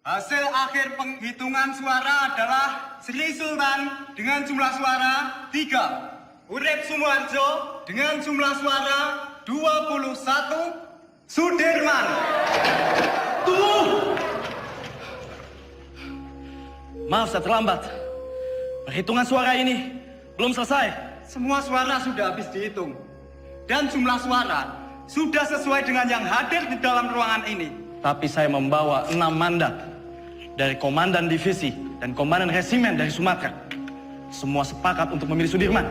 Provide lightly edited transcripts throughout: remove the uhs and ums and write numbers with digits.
Hasil akhir penghitungan suara adalah Sri Sultan dengan jumlah suara 3. Urip Sumoharjo dengan jumlah suara 21. Sudirman. Tuh! Maaf saya terlambat. Perhitungan suara ini belum selesai. Semua suara sudah habis dihitung. Dan jumlah suara sudah sesuai dengan yang hadir di dalam ruangan ini. Tapi saya membawa 6 mandat dari Komandan Divisi dan Komandan Resimen dari Sumatera. Semua sepakat untuk memilih Sudirman.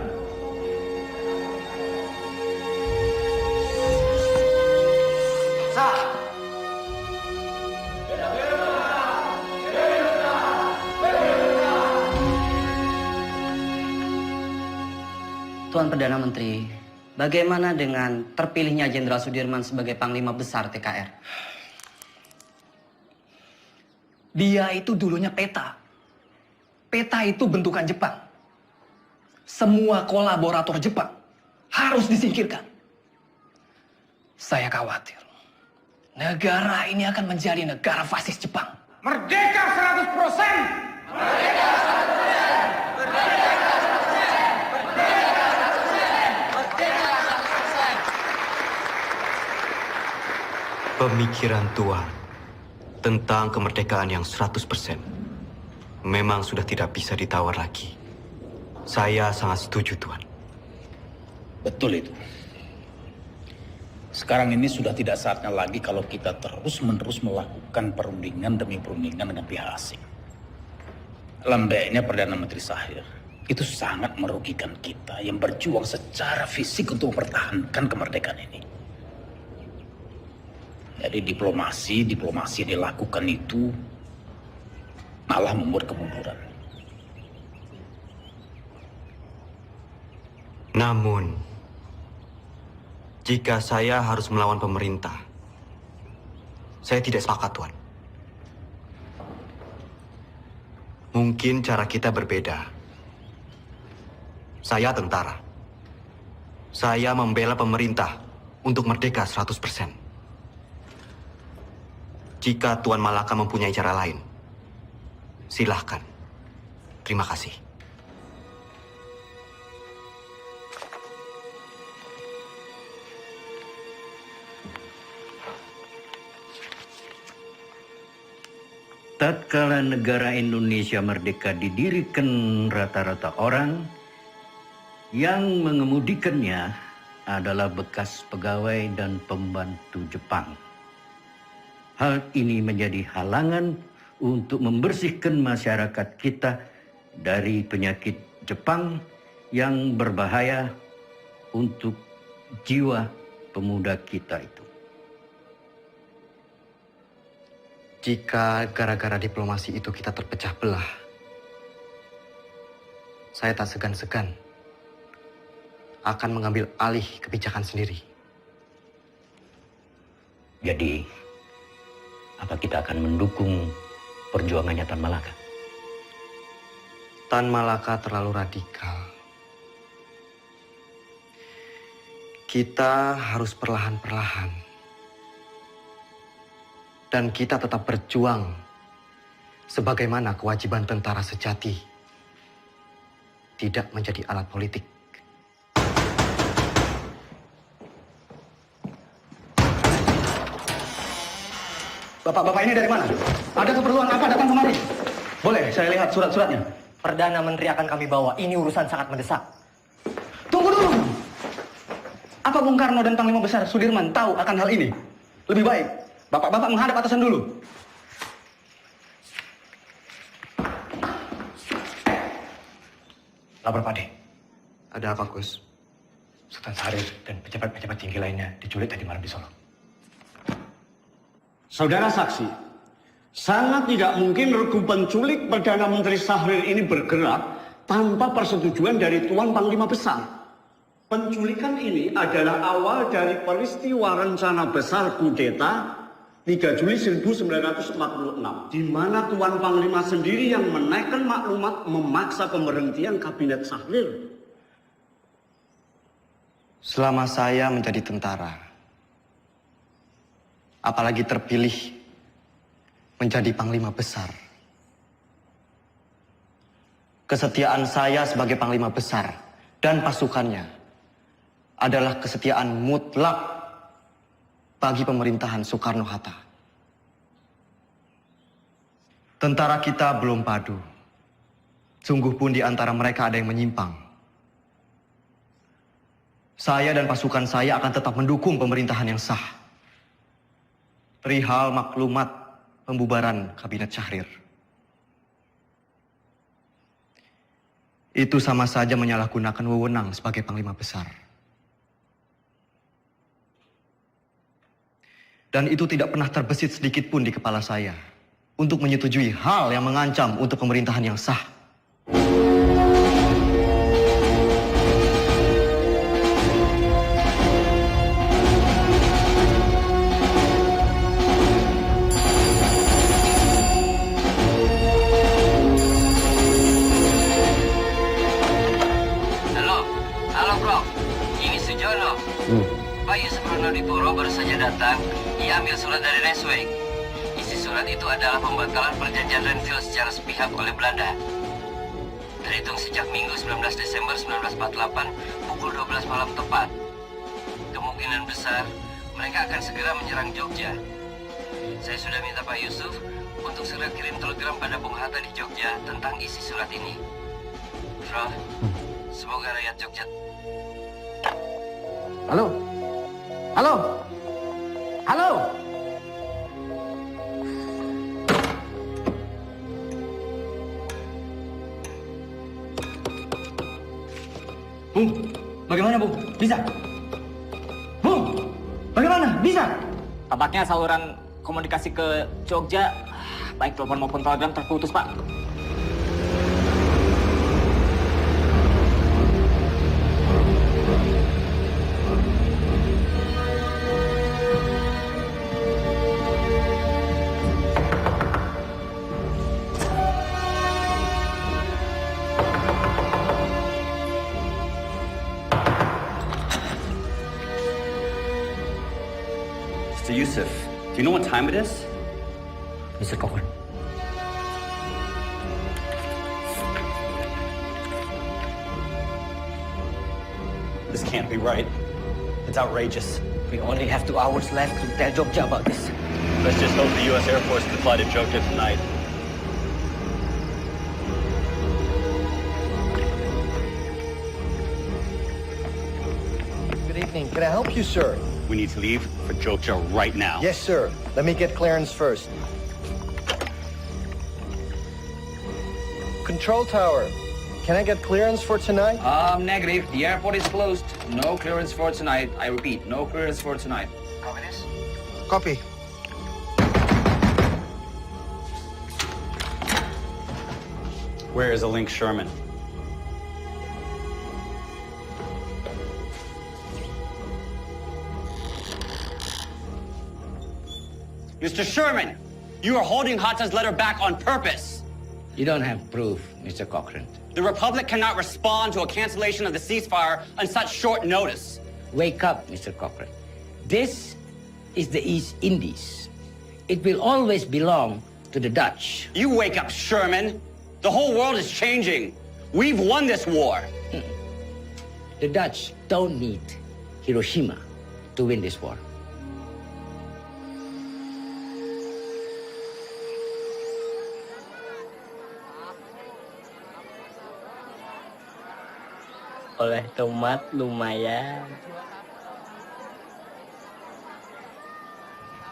Tuan Perdana Menteri, bagaimana dengan terpilihnya Jenderal Sudirman sebagai Panglima Besar TKR? Dia itu dulunya peta. Peta itu bentukan Jepang. Semua kolaborator Jepang harus disingkirkan. Saya khawatir negara ini akan menjadi negara fasis Jepang. Merdeka 100%! Merdeka 100%! Merdeka 100%! Pemikiran Tuan tentang kemerdekaan yang 100% memang sudah tidak bisa ditawar lagi. Saya sangat setuju, Tuan. Betul itu. Sekarang ini sudah tidak saatnya lagi kalau kita terus-menerus melakukan perundingan demi perundingan dengan pihak asing. Lembeknya Perdana Menteri Shahir itu sangat merugikan kita yang berjuang secara fisik untuk mempertahankan kemerdekaan ini. Jadi diplomasi yang dilakukan itu malah membuat kemunduran. Namun, jika saya harus melawan pemerintah, saya tidak sepakat, Tuan. Mungkin cara kita berbeda. Saya tentara. Saya membela pemerintah untuk merdeka 100%. Jika Tuan Malaka mempunyai cara lain, silahkan. Terima kasih. Tatkala negara Indonesia merdeka didirikan rata-rata orang yang mengemudikannya adalah bekas pegawai dan pembantu Jepang. Hal ini menjadi halangan untuk membersihkan masyarakat kita dari penyakit Jepang yang berbahaya untuk jiwa pemuda kita itu. Jika gara-gara diplomasi itu kita terpecah belah, saya tak segan-segan akan mengambil alih kebijakan sendiri. Jadi, apa kita akan mendukung perjuangannya Tan Malaka? Tan Malaka terlalu radikal. Kita harus perlahan-perlahan. Dan kita tetap berjuang sebagaimana kewajiban tentara sejati. Tidak menjadi alat politik. Bapak-bapak ini dari mana? Ada keperluan apa datang kemari? Boleh saya lihat surat-suratnya? Perdana Menteri akan kami bawa. Ini urusan sangat mendesak. Tunggu dulu! Apa Bung Karno dan Panglima Besar Sudirman tahu akan hal ini? Lebih baik, bapak-bapak menghadap atasan dulu. Lapor Pade. Ada apa, Gus? Sultan Syahrir dan pejabat-pejabat tinggi lainnya diculik tadi malam di Solo. Saudara saksi, sangat tidak mungkin regu penculik Perdana Menteri Syahrir ini bergerak tanpa persetujuan dari Tuan Panglima Besar. Penculikan ini adalah awal dari peristiwa rencana besar kudeta 3 Juli 1946, di mana Tuan Panglima sendiri yang menaikkan maklumat memaksa pemberhentian Kabinet Syahrir. Selama saya menjadi tentara, apalagi terpilih menjadi Panglima Besar. Kesetiaan saya sebagai Panglima Besar dan pasukannya adalah kesetiaan mutlak bagi pemerintahan Soekarno-Hatta. Tentara kita belum padu. Sungguh pun di antara mereka ada yang menyimpang. Saya dan pasukan saya akan tetap mendukung pemerintahan yang sah. Perihal maklumat pembubaran Kabinet Syahrir. Itu sama saja menyalahgunakan wewenang sebagai Panglima Besar. Dan itu tidak pernah terbesit sedikit pun di kepala saya untuk menyetujui hal yang mengancam untuk pemerintahan yang sah. Halo bro, ini Sujono. Pak Yusuf Pronodipuro baru saja datang. Ia ambil surat dari Resweg. Isi surat itu adalah pembatalan perjanjian Renville secara sepihak oleh Belanda. Terhitung sejak Minggu 19 Desember 1948 pukul 12 malam tepat. Kemungkinan besar mereka akan segera menyerang Jogja. Saya sudah minta Pak Yusuf untuk segera kirim telegram pada Bung Hatta di Jogja tentang isi surat ini. Bro, semoga rakyat Jogja. Halo? Halo? Halo? Bung, bagaimana Bung? Bisa? Bung, bagaimana? Bisa? Tampaknya saluran komunikasi ke Jogja, baik telepon maupun telegram terputus, Pak. Mr. Yusuf, do you know what time it is? Mr. Cochrane. This can't be right. It's outrageous. We only have 2 hours left to tell Jogja about this. Let's just hope the U.S. Air Force can fly to Jogja tonight. Good evening. Can I help you, sir? We need to leave for Jogja right now. Yes, sir. Let me get clearance first. Control tower. Can I get clearance for tonight? Negative. The airport is closed. No clearance for tonight. I repeat, no clearance for tonight. Copy. Where is a Link Sherman? Mr. Sherman, you are holding Hatta's letter back on purpose. You don't have proof, Mr. Cochrane. The Republic cannot respond to a cancellation of the ceasefire on such short notice. Wake up, Mr. Cochrane. This is the East Indies. It will always belong to the Dutch. You wake up, Sherman. The whole world is changing. We've won this war. The Dutch don't need Hiroshima to win this war. Oleh tomat lumayan.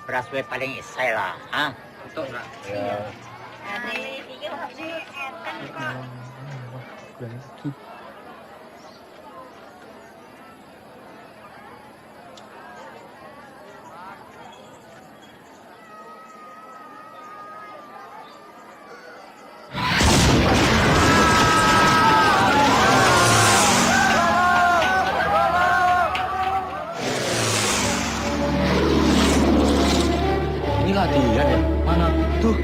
Beras we paling isai lah, ah. Betul lah. Ya. Ini latihan ya? Mana? Tuh.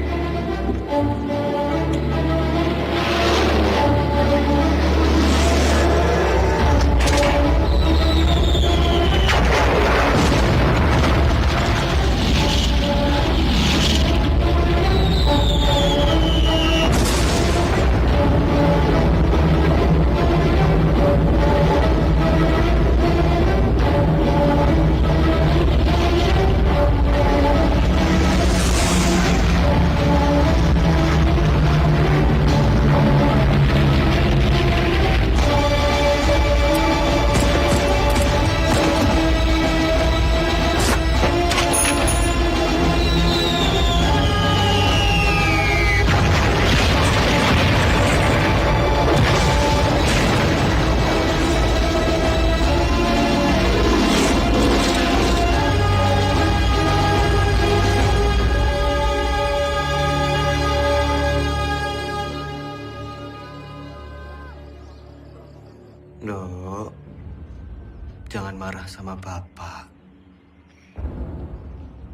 marah sama Bapak.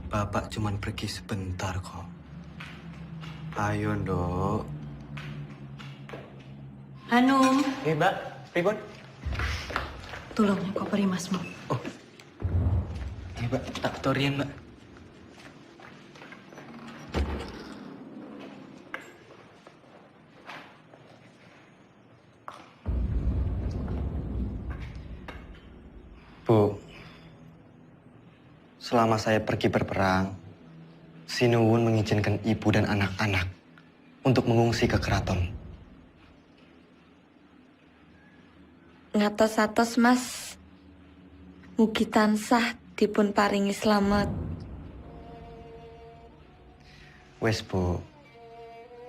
Bapak cuman pergi sebentar kok. Ayo, Nduk. Hanum, Mbak, pripun? tolong koperi Masmu. Mbak, tak torian, Mbak. Bu, selama saya pergi berperang, Sinuwun mengizinkan ibu dan anak-anak untuk mengungsi ke keraton. Ngatos-atos Mas, mugi tansah dipun paringi slamet. Wes Bu,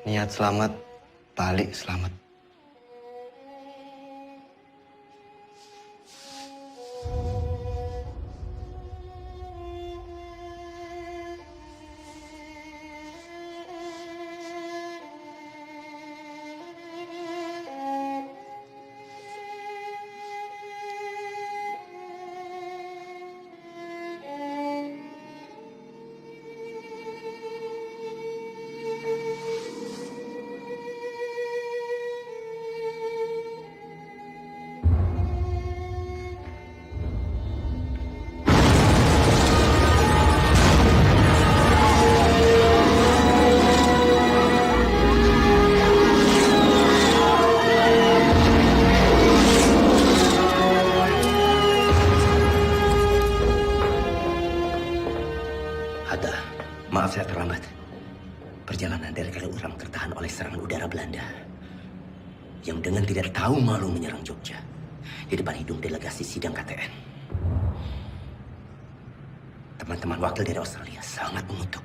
niat selamat, balik selamat. Hatta, maaf saya terlambat. Perjalanan dari Kaliurang tertahan oleh serangan udara Belanda yang dengan tidak tahu malu menyerang Jogja di depan hidung delegasi sidang KTN. Teman-teman wakil dari Australia sangat mengutuk.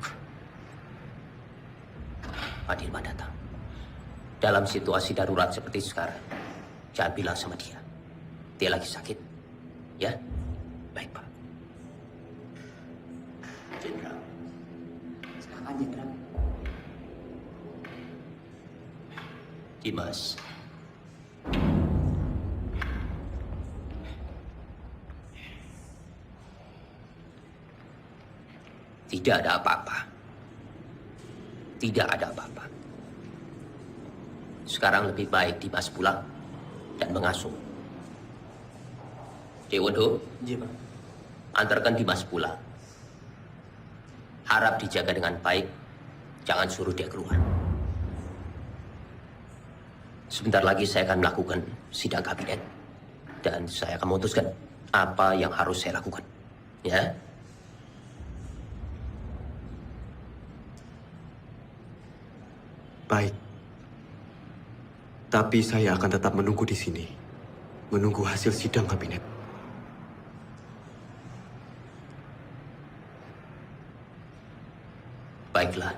Pak Dirman datang. Dalam situasi darurat seperti sekarang, jangan bilang sama dia. Dia lagi sakit. Ya? Baik, Pak. Jenderal. Silakan, Jenderal. Dimas. Tidak ada apa-apa. Tidak ada apa-apa. Sekarang lebih baik Dimas pulang dan mengasuh. Dewondo, antarkan Dimas pulang. Harap dijaga dengan baik. Jangan suruh dia keluar. Sebentar lagi saya akan melakukan sidang kabinet. Dan saya akan memutuskan apa yang harus saya lakukan. Ya? Baik. Tapi saya akan tetap menunggu di sini. Menunggu hasil sidang kabinet. Baiklah.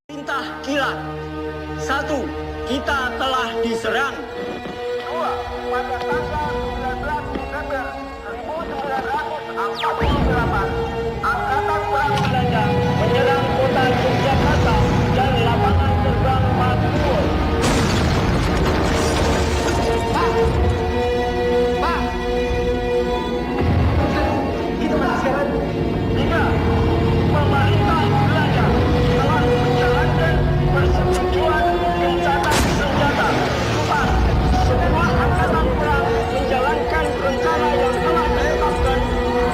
Perintah kilat. 1. Kita telah diserang. 2. Pada tanggal 19 Desember 1948, Angkatan Perang Belanda menyerang kota Yogyakarta dan lapangan terbang Makmur. Pak! Pak! Itu sekarang. 3. Pemerintah Belanda telah menjalankan persetujuan gencatan senjata. 4. Semua angkatan perang menjalankan rencana yang telah ditetapkan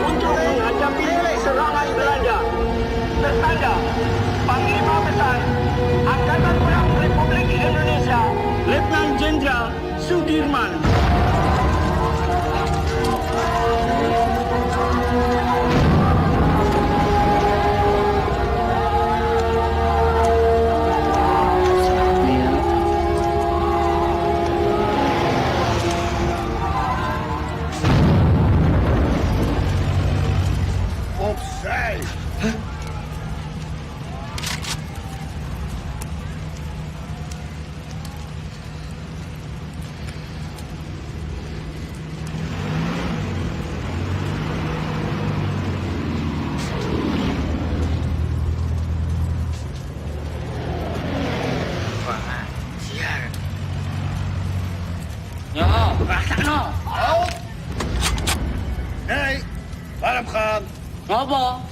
untuk menghadapi serangan Belanda. Tertanda, Panglima Besar Angkatan Perang Republik Indonesia, Letnan Jenderal Sudirman. Ngopo?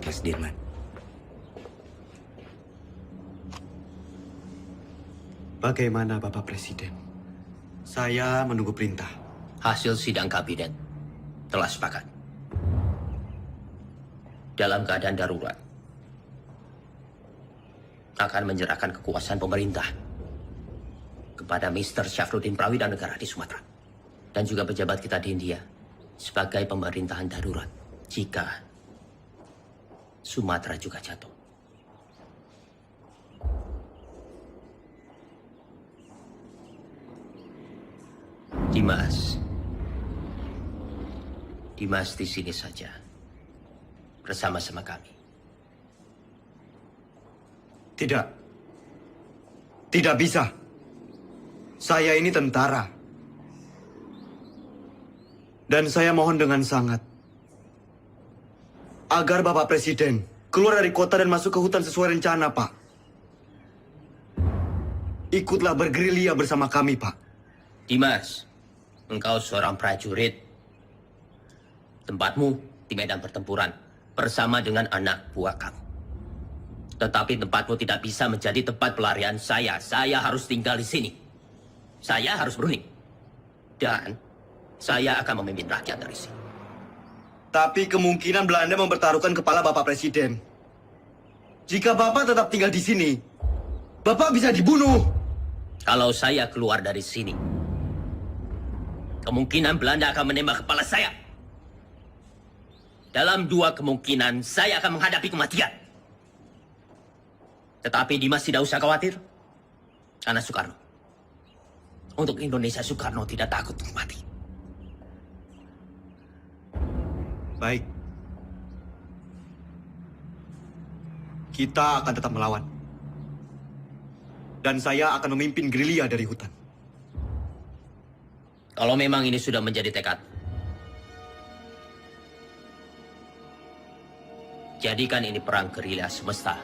Mas Dirman. Bagaimana Bapak Presiden? Saya menunggu perintah. Hasil sidang kabinet telah sepakat. Dalam keadaan darurat, akan menyerahkan kekuasaan pemerintah kepada Mr. Syafruddin Prawidanegara di Sumatera. Dan juga pejabat kita di India sebagai pemerintahan darurat jika Sumatera juga jatuh. Dimas di sini saja bersama-sama kami. Tidak. Tidak bisa. Saya ini tentara. Dan saya mohon dengan sangat agar Bapak Presiden keluar dari kota dan masuk ke hutan sesuai rencana, Pak. Ikutlah bergerilya bersama kami, Pak. Dimas, engkau seorang prajurit. Tempatmu di medan pertempuran bersama dengan anak buah kamu. Tetapi tempatmu tidak bisa menjadi tempat pelarian saya. Saya harus tinggal di sini. Saya harus berunding. Dan saya akan memimpin rakyat dari sini. Tapi kemungkinan Belanda mempertaruhkan kepala Bapak Presiden. Jika Bapak tetap tinggal di sini, Bapak bisa dibunuh. Kalau saya keluar dari sini, kemungkinan Belanda akan menembak kepala saya. Dalam 2 kemungkinan, saya akan menghadapi kematian. Tetapi Dimas tidak usah khawatir. Karena Soekarno. Untuk Indonesia, Soekarno tidak takut untuk mati. Baik. Kita akan tetap melawan. Dan saya akan memimpin gerilya dari hutan. Kalau memang ini sudah menjadi tekad, jadikan ini perang gerilya semesta.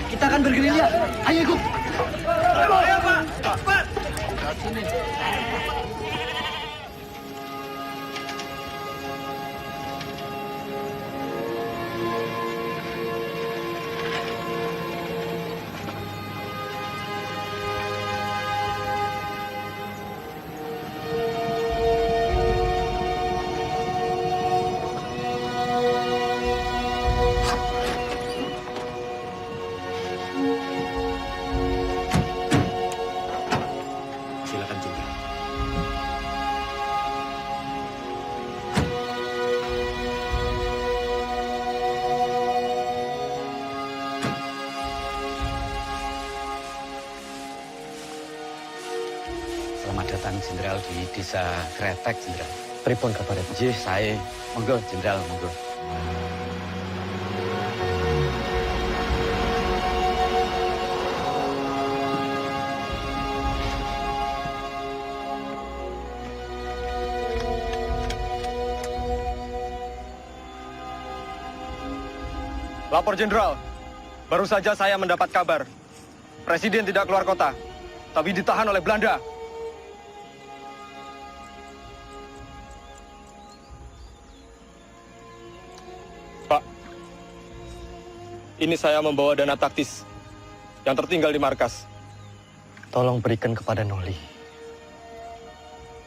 Kita akan bergerilya. Ayo ikut. Ayo, Pak. Cepat. Silakan, Jenderal. Selamat datang, Jenderal, di Desa Kretek, Jenderal. Pripun kabar? Jih, saya. Monggo, Jenderal, monggo. Lapor Jenderal, baru saja saya mendapat kabar. Presiden tidak keluar kota, tapi ditahan oleh Belanda. Pak, ini saya membawa dana taktis yang tertinggal di markas. Tolong berikan kepada Noli.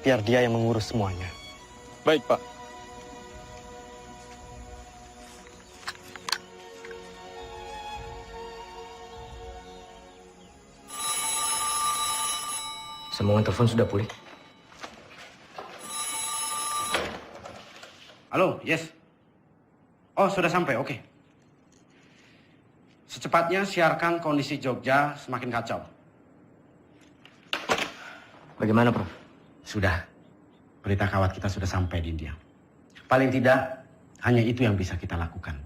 Biar dia yang mengurus semuanya. Baik, Pak. Sambungan telepon sudah pulih. Halo, yes. Oh, sudah sampai, oke. Secepatnya siarkan kondisi Jogja semakin kacau. Bagaimana, Prof? Sudah. Berita kawat kita sudah sampai di India. Paling tidak, hanya itu yang bisa kita lakukan.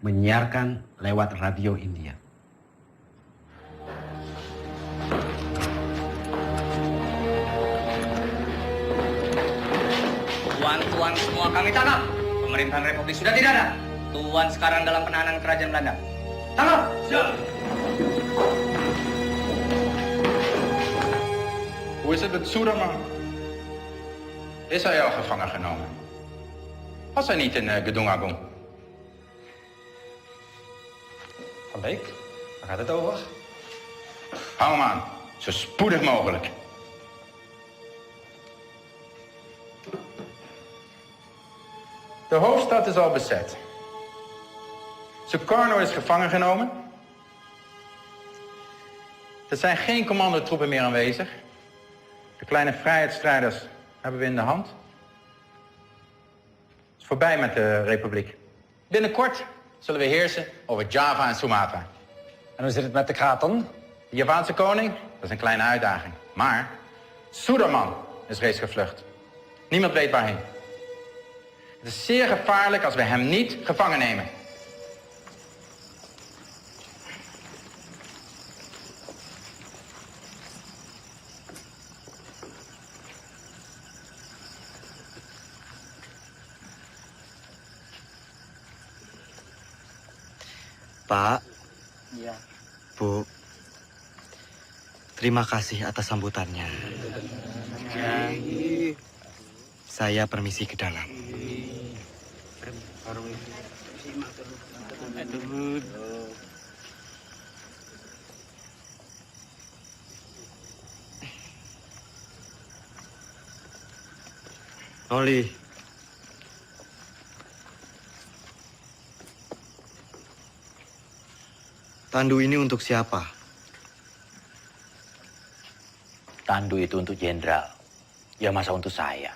Menyiarkan lewat radio India. Tuan-tuan semua kami tangkap. Pemerintahan Republik sudah tidak ada. Tuan sekarang dalam penahanan kerajaan Belanda. Tangkap! Siap! Hoe is het met Soederman? Is hij al gevangen genomen? Was hij niet in Gedung Agung? Van Beek, waar gaat het over? Hou hem aan, zo spoedig mogelijk. De hoofdstad is al bezet. Sukarno is gevangen genomen. Er zijn geen commandotroepen meer aanwezig. De kleine vrijheidsstrijders hebben we in de hand. Het is voorbij met de republiek. Binnenkort zullen we heersen over Java en Sumatra. En hoe zit het met de kraton? De Javaanse koning, dat is een kleine uitdaging. Maar Suderman is reeds gevlucht. Niemand weet waarheen. Het is zeer gevaarlijk als we hem niet gevangen nemen. Pak, Iya. Bu, terima kasih atas sambutannya. Saya permisi ke dalam. Noli, tandu ini untuk siapa? Tandu itu untuk jenderal. Ya masa untuk saya.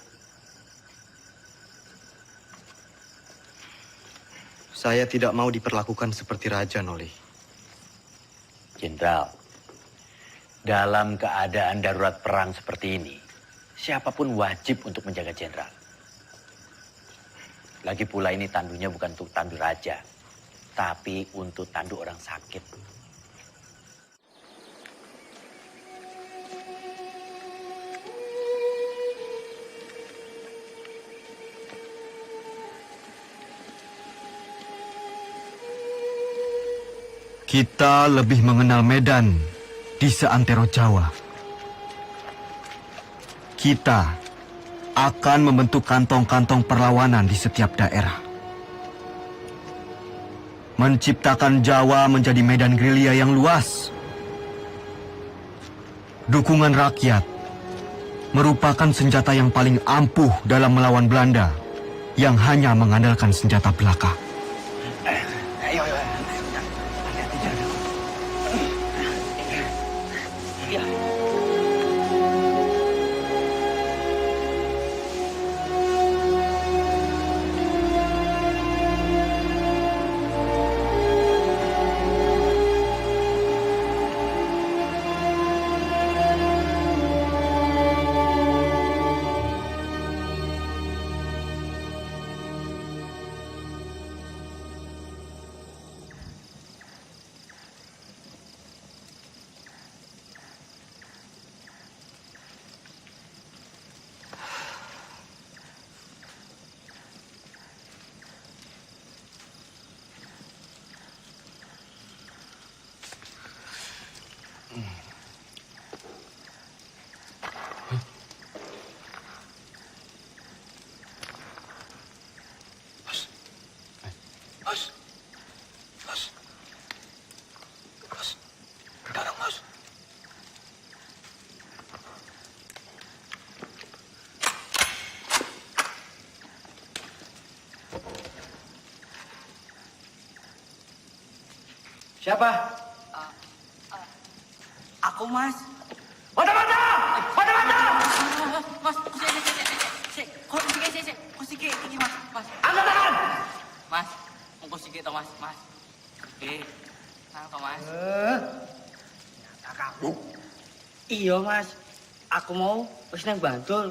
Saya tidak mau diperlakukan seperti raja, Noli. Jenderal, dalam keadaan darurat perang seperti ini, siapapun wajib untuk menjaga jenderal. Lagi pula ini tandunya bukan untuk tandu raja, tapi untuk tandu orang sakit. Kita lebih mengenal Medan di seantero Jawa. Kita akan membentuk kantong-kantong perlawanan di setiap daerah. Menciptakan Jawa menjadi medan gerilya yang luas. Dukungan rakyat merupakan senjata yang paling ampuh dalam melawan Belanda yang hanya mengandalkan senjata belaka. Siapa? Aku, Mas. Mata-mata! Mata-mata! Mas. Nang to, Mas. Nyata kamu. Iya, Mas. Aku mau wis nang Bantul.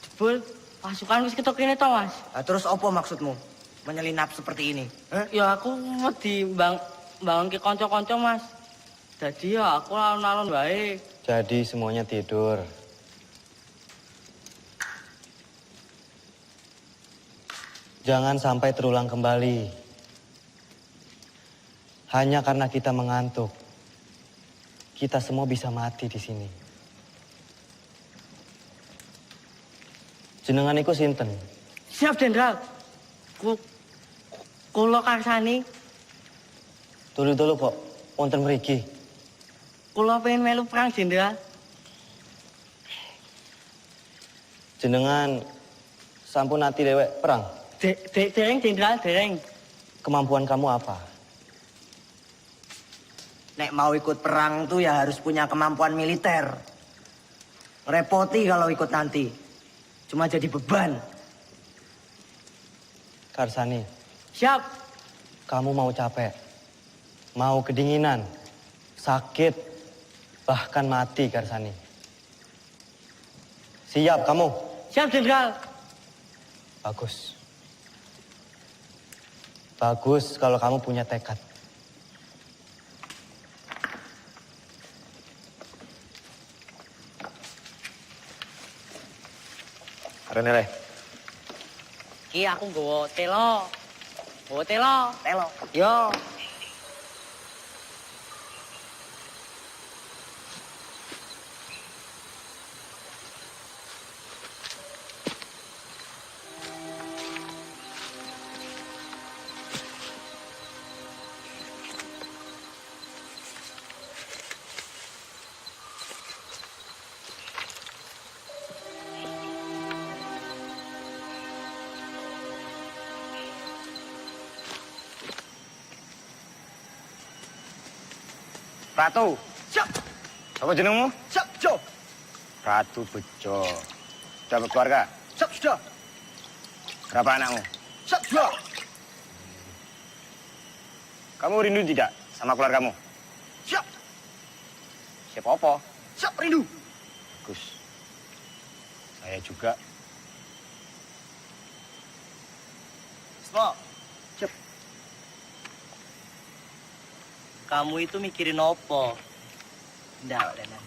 Jebul pasukan wis ketok kene to, Mas. Terus apa maksudmu? Menyelinap seperti ini? Ya aku wedi bangun ke kanca-kanca, Mas. Jadi ya aku alon-alon wae. Jadi semuanya tidur. Jangan sampai terulang kembali. Hanya karena kita mengantuk, kita semua bisa mati di sini. Jenengan iku sinten? Siap, Jenderal. Kula karsani. Dulu kok, wonten mriki. Kula pengen melu perang, Jenderal. Jenengan sampun ati dewek perang. Dereng, Jenderal, dereng. Kemampuan kamu apa? Nek mau ikut perang tuh ya harus punya kemampuan militer. Repoti kalau ikut nanti. Cuma jadi beban. Karsani, Siap. kamu mau capek, mau kedinginan, sakit, bahkan mati, Karsani. Siap kamu? Siap, Jenderal. Bagus. Bagus kalau kamu punya tekad. Renele. Ki aku nggawa telo. Telo. Yo. Ratu. Siap. Apa jenengmu? Siap, Jo. Ratu Bejo. Sudah berkeluarga? Siap, sudah. Berapa anakmu? Siap, sudah. Kamu rindu tidak sama keluargamu? Siap. Siapa apa? Siap, rindu. Bagus. Saya juga. Semua. Siap. Kamu itu mikirin apa? Ndak, Danan.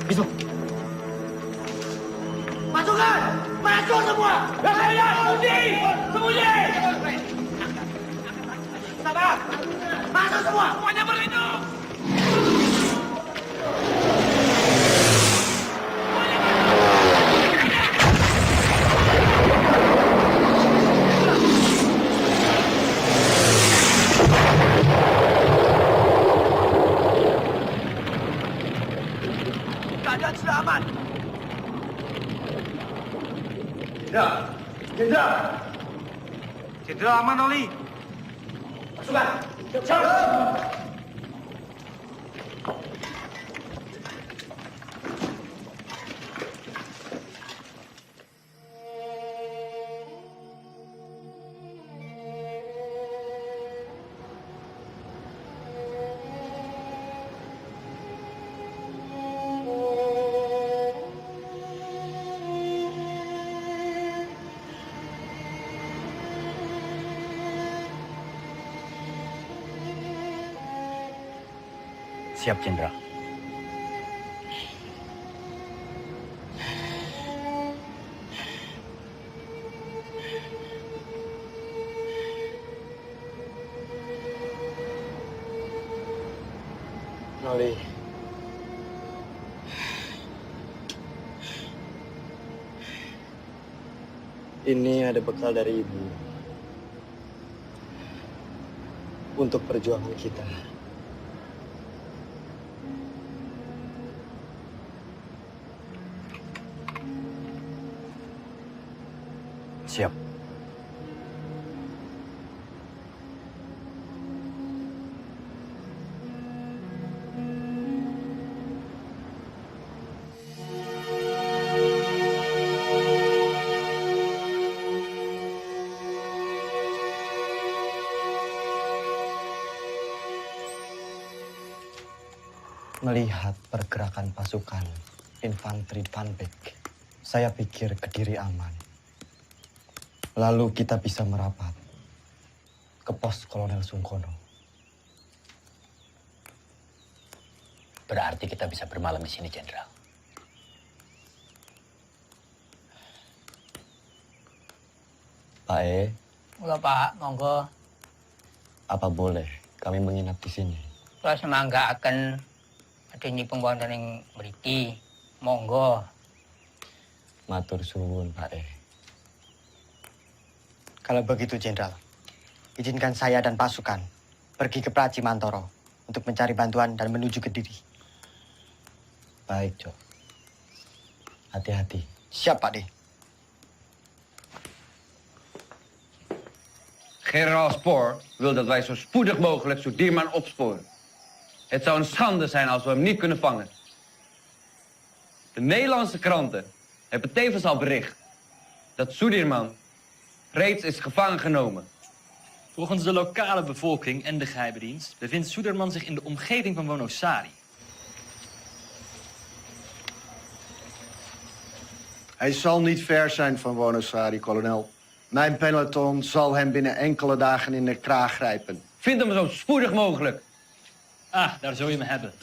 Bismo. Pasukan! Maju semua! Sembunyi! Sembunyi! Sabar! Masuk semua! Semuanya berlindung! Keadaan sudah aman. Jenderal aman, Oli. Pasukan! Siap! Siap, Jenderal. Noli. Ini ada bekal dari Ibu. Untuk perjuangan kita. Siap. Melihat pergerakan pasukan infanteri Van Beek, saya pikir Kediri aman. Lalu kita bisa merapat ke pos Kolonel Sungkono. Berarti kita bisa bermalam di sini, Jenderal. Pak E, Mula Pak, monggo. apa boleh kami menginap di sini? Kula semangga akan adeni pembuatan yang mriki. Monggo. Matur suwun, Pak E. Kalau begitu, Jenderal, izinkan saya dan pasukan pergi ke Praci Mantoro untuk mencari bantuan dan menuju Kediri. Baik, Cok. Hati-hati. Siap, Pak D. Generaal Spoor wil dat wij zo spoedig mogelijk Sudirman opsporen. Het zou een schande zijn als we hem niet kunnen vangen. De Nederlandse kranten hebben tevens al bericht dat Sudirman reeds is gevangen genomen. Volgens de lokale bevolking en de geheime dienst bevindt Suderman zich in de omgeving van Wonosari. Hij zal niet ver zijn van Wonosari, kolonel. Mijn peloton zal hem binnen enkele dagen in de kraag grijpen. Vind hem zo spoedig mogelijk. Ah, daar zul je me hebben.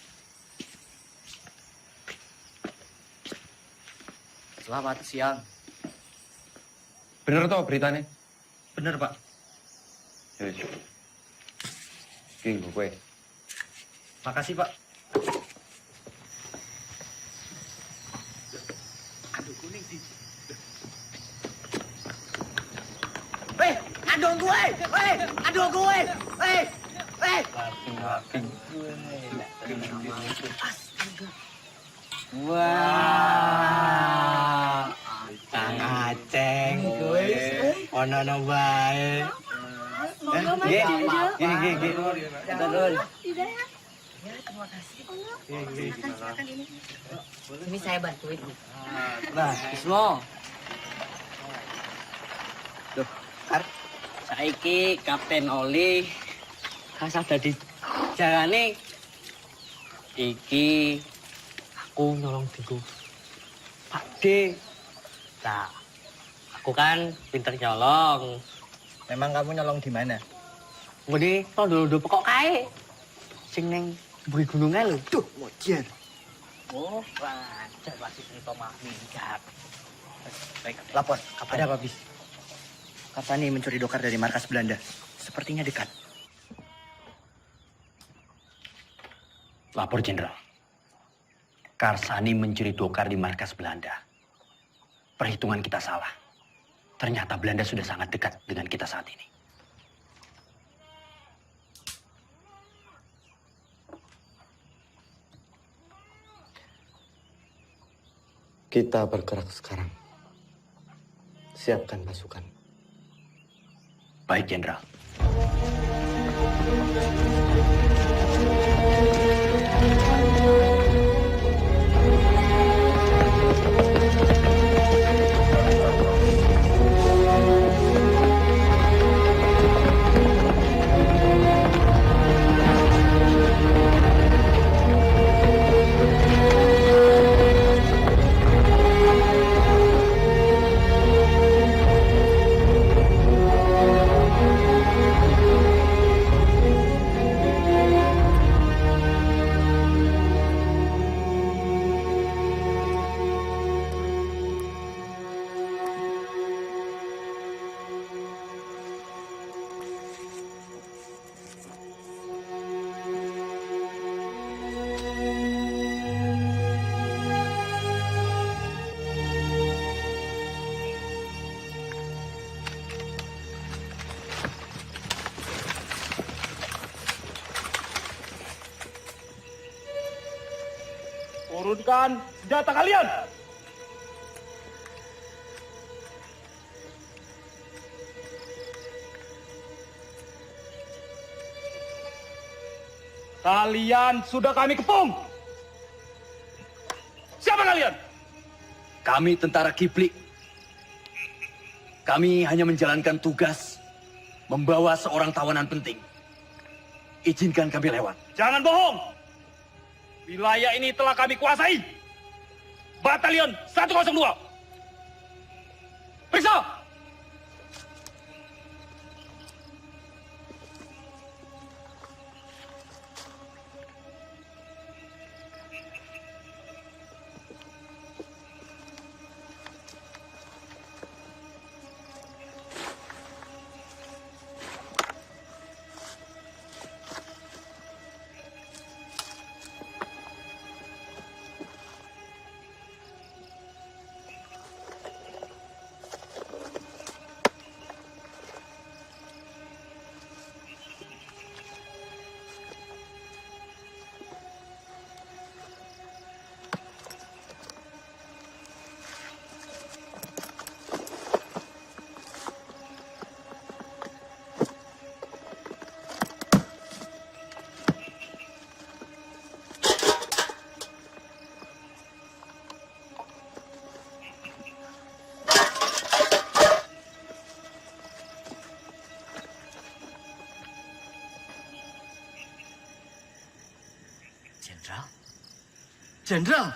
Selamat siang. Bener toh beritanya? Bener, Pak. Ya, King, gue. Makasih, Pak. Weh, aduh gue! Weh, aduh gue! Weh, weh! Wah, Kang Aceng gue. Ono bae. Semoga Mas Gini. Turun. Tidak ya? Ya, terima kasih. Silakan ini. Ini saya bantuin. Nah, Ismo. Duh, saiki Kapten Oli kasah dadi jalane iki aku nyolong diku Pak D. Nah, aku kan pinter nyolong. Memang kamu nyolong di mana? Ngene, tondo-tondo pokok kae. Sing ning buri gunungan lho. Duh, mojer. Oh, lancar masih cerita mah minggat. Baik, lapor. Ada apa, Bis? Karsani mencuri dokar dari markas Belanda. Sepertinya dekat. Lapor, Jenderal. Karsani mencuri dokar di markas Belanda. Perhitungan kita salah. Ternyata Belanda sudah sangat dekat dengan kita saat ini. Kita bergerak sekarang. Siapkan pasukan. Baik, Jenderal. Turunkan senjata kalian! Kalian sudah kami kepung! Siapa kalian? Kami tentara Kiplik. Kami hanya menjalankan tugas membawa seorang tawanan penting. Izinkan kami lewat. Jangan bohong! Wilayah ini telah kami kuasai. Batalion 102. Periksa! Jenderal? Jenderal!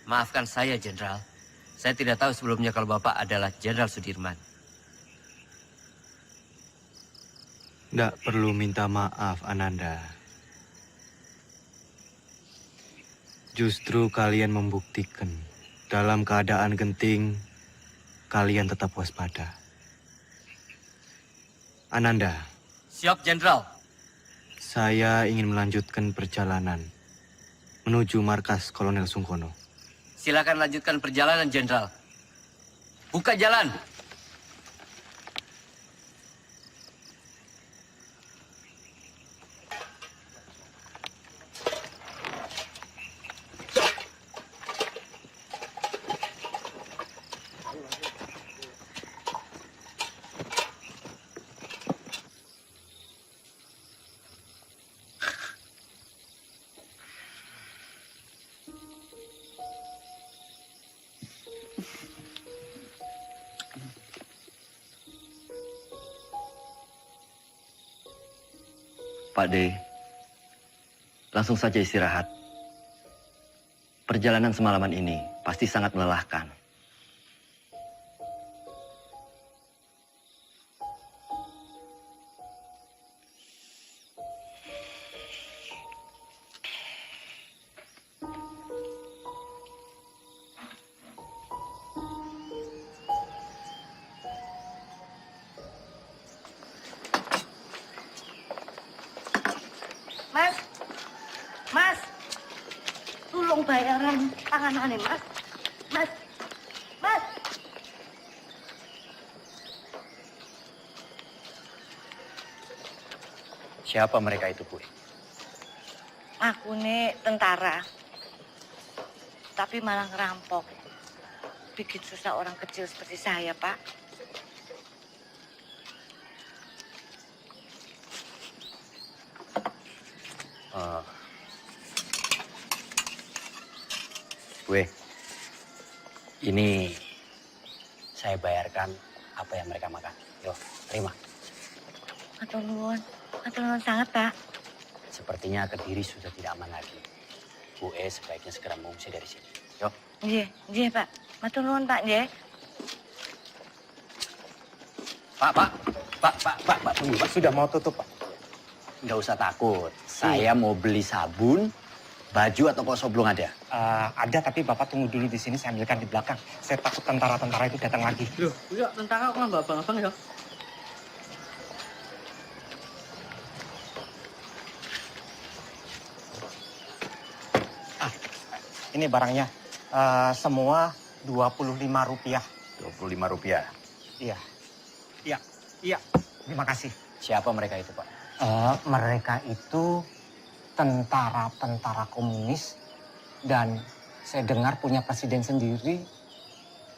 Maafkan saya, Jenderal. Saya tidak tahu sebelumnya kalau Bapak adalah Jenderal Sudirman. Tidak perlu minta maaf, Ananda. Justru kalian membuktikan dalam keadaan genting, kalian tetap waspada. Ananda. Siap, Jenderal. Saya ingin melanjutkan perjalanan menuju markas Kolonel Sungkono. Silakan lanjutkan perjalanan, Jenderal. Buka jalan. Pak D, langsung saja istirahat. Perjalanan semalaman ini pasti sangat melelahkan. Mas, Mas, tolong bayaran tanganane, Mas. Mas, Mas. Siapa mereka itu, Bu? Aku nih tentara, tapi malah ngerampok. Bikin susah orang kecil seperti saya, Pak. Gue, ini saya bayarkan apa yang mereka makan. Yo, terima. Matur nuwun sangat, Pak. Sepertinya Kediri sudah tidak aman lagi. Bu sebaiknya segera mengungsi dari sini. Yo. Nggih, Pak. Matur nuwun, Pak, nggih. Pak, tunggu, Pak. Sudah mau tutup, Pak. Nggak usah takut. Saya mau beli sabun, baju atau kosong belum ada? Ada, tapi Bapak tunggu dulu di sini, saya ambilkan di belakang. Saya takut tentara-tentara itu datang lagi. Loh, enggak, tentara kok nggak abang-abang ya? Ini barangnya. Semua Rp25. Rp25? Iya. Terima kasih. Siapa mereka itu, Pak? Mereka itu tentara-tentara komunis dan saya dengar punya presiden sendiri,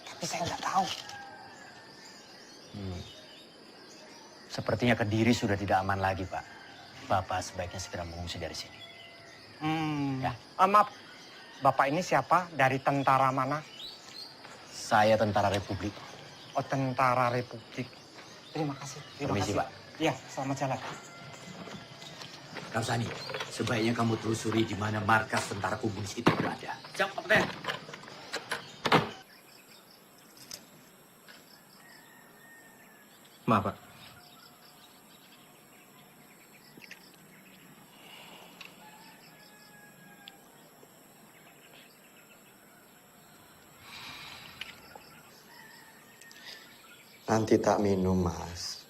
tapi saya nggak tahu. Sepertinya Kediri sudah tidak aman lagi, Pak. Bapak sebaiknya segera mengungsi dari sini. Ya. Maaf, Bapak ini siapa? Dari tentara mana? Saya tentara Republik. tentara Republik. Terima kasih. Permisi, Pak. Iya, selamat jalan. Karsani, sebaiknya kamu telusuri di mana markas tentara komunis itu berada. Siap, Kapten. Maaf, Pak. Nanti tak minum, Mas.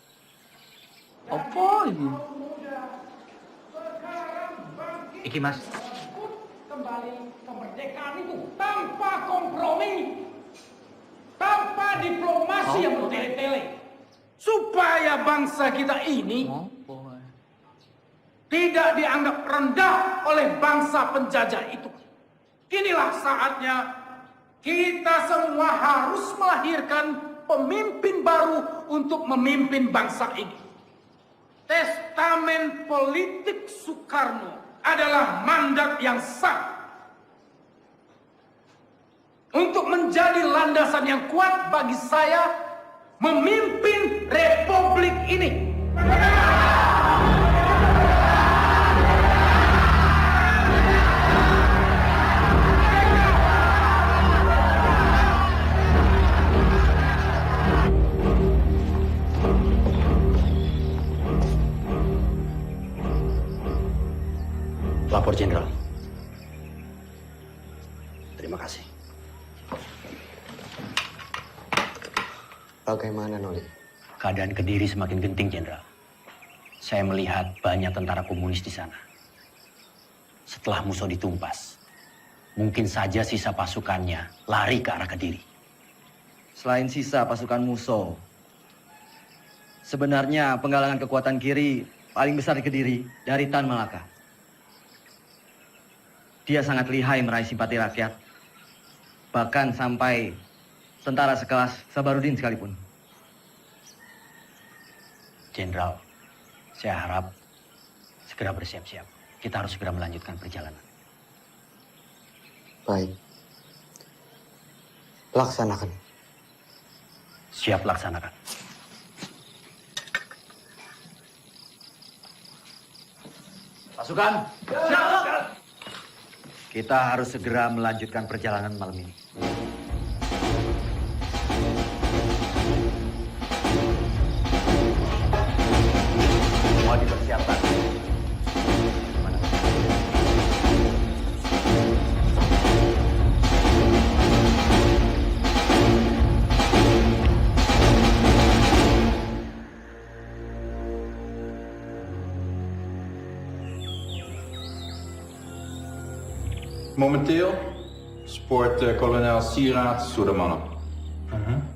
Apa ini? Iki, Mas. Kembali kemerdekaan itu tanpa kompromi, tanpa diplomasi yang bertele-tele, supaya bangsa kita ini tidak dianggap rendah oleh bangsa penjajah itu. Inilah saatnya kita semua harus melahirkan pemimpin baru untuk memimpin bangsa ini. Testamen politik Soekarno adalah mandat yang sah untuk menjadi landasan yang kuat bagi saya memimpin republik ini. Lapor Jenderal. Terima kasih. Bagaimana, Noli? Keadaan Kediri semakin genting, Jenderal. Saya melihat banyak tentara komunis di sana. Setelah Musso ditumpas, mungkin saja sisa pasukannya lari ke arah Kediri. Selain sisa pasukan Musso, sebenarnya penggalangan kekuatan kiri paling besar di Kediri dari Tan Malaka. Dia sangat lihai meraih simpati rakyat, bahkan sampai tentara sekelas Sabarudin sekalipun. Jenderal, saya harap segera bersiap-siap. Kita harus segera melanjutkan perjalanan. Baik. Laksanakan. Siap laksanakan. Pasukan, kita harus segera melanjutkan perjalanan malam ini. Semua dipersiapkan. Momenteel spoort kolonel Sieraad door de mannen.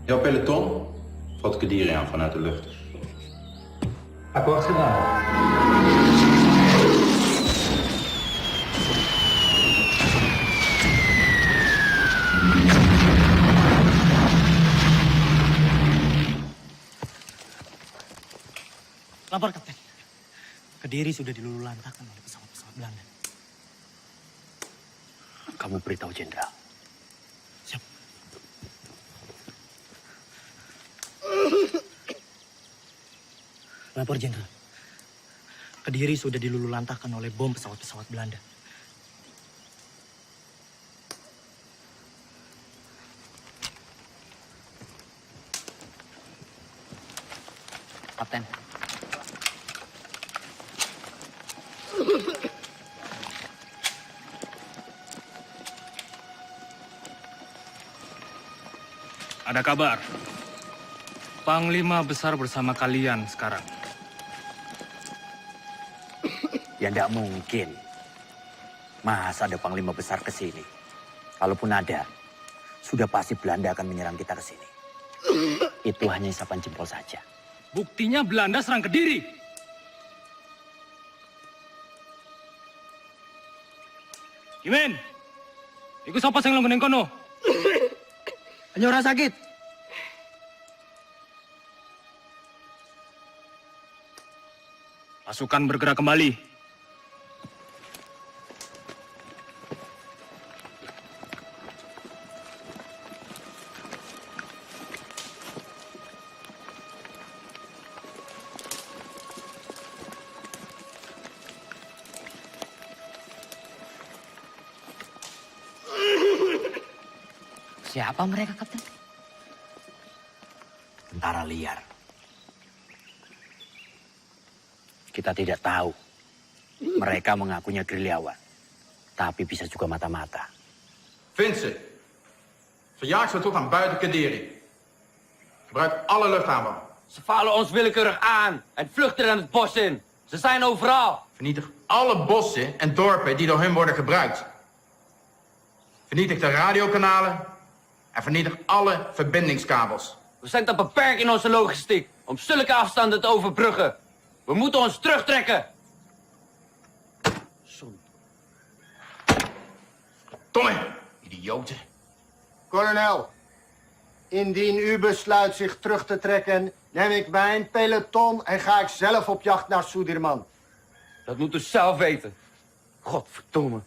Jouw peloton valt Kediri aan vanuit de lucht. Akkoord gedaan. Lapor, Kapten. Kediri sudah dilululantakkan oleh pesawat-pesawat Belanda. Kamu beritahu Jenderal. Siap. Lapor, Jenderal. Kediri sudah dilululantakkan oleh bom pesawat-pesawat Belanda. Kapten. Ada kabar. Panglima besar bersama kalian sekarang. Ya tidak mungkin. Masa ada panglima besar ke sini? Kalaupun ada, sudah pasti Belanda akan menyerang kita ke sini. Itu hanya isapan jempol saja. Buktinya Belanda serang Kediri. Kimen, ikut siapa yang lo kono? Hanya orang sakit. Pasukan bergerak kembali. Siapa mereka, Kapten? Tentara liar. Kita tidak tahu. Mereka mengakunya gerilyawan. Tapi bisa juga mata-mata. Vind ze. Verjaag ze tot aan buiten Kadiri. Gebruik alle luchthaven. Ze vallen ons willekeurig aan en vluchten dan het bos in. Ze zijn overal. Vernietig alle bossen en dorpen die door hun worden gebruikt. Vernietig de radiokanalen en vernietig alle verbindingskabels. We zijn te beperkt in onze logistiek om zulke afstanden te overbruggen. We moeten ons terugtrekken. Tomme, idioten. Kolonel, indien u besluit zich terug te trekken, neem ik mijn peloton en ga ik zelf op jacht naar Sudirman. Dat moet u zelf weten. Godverdomme.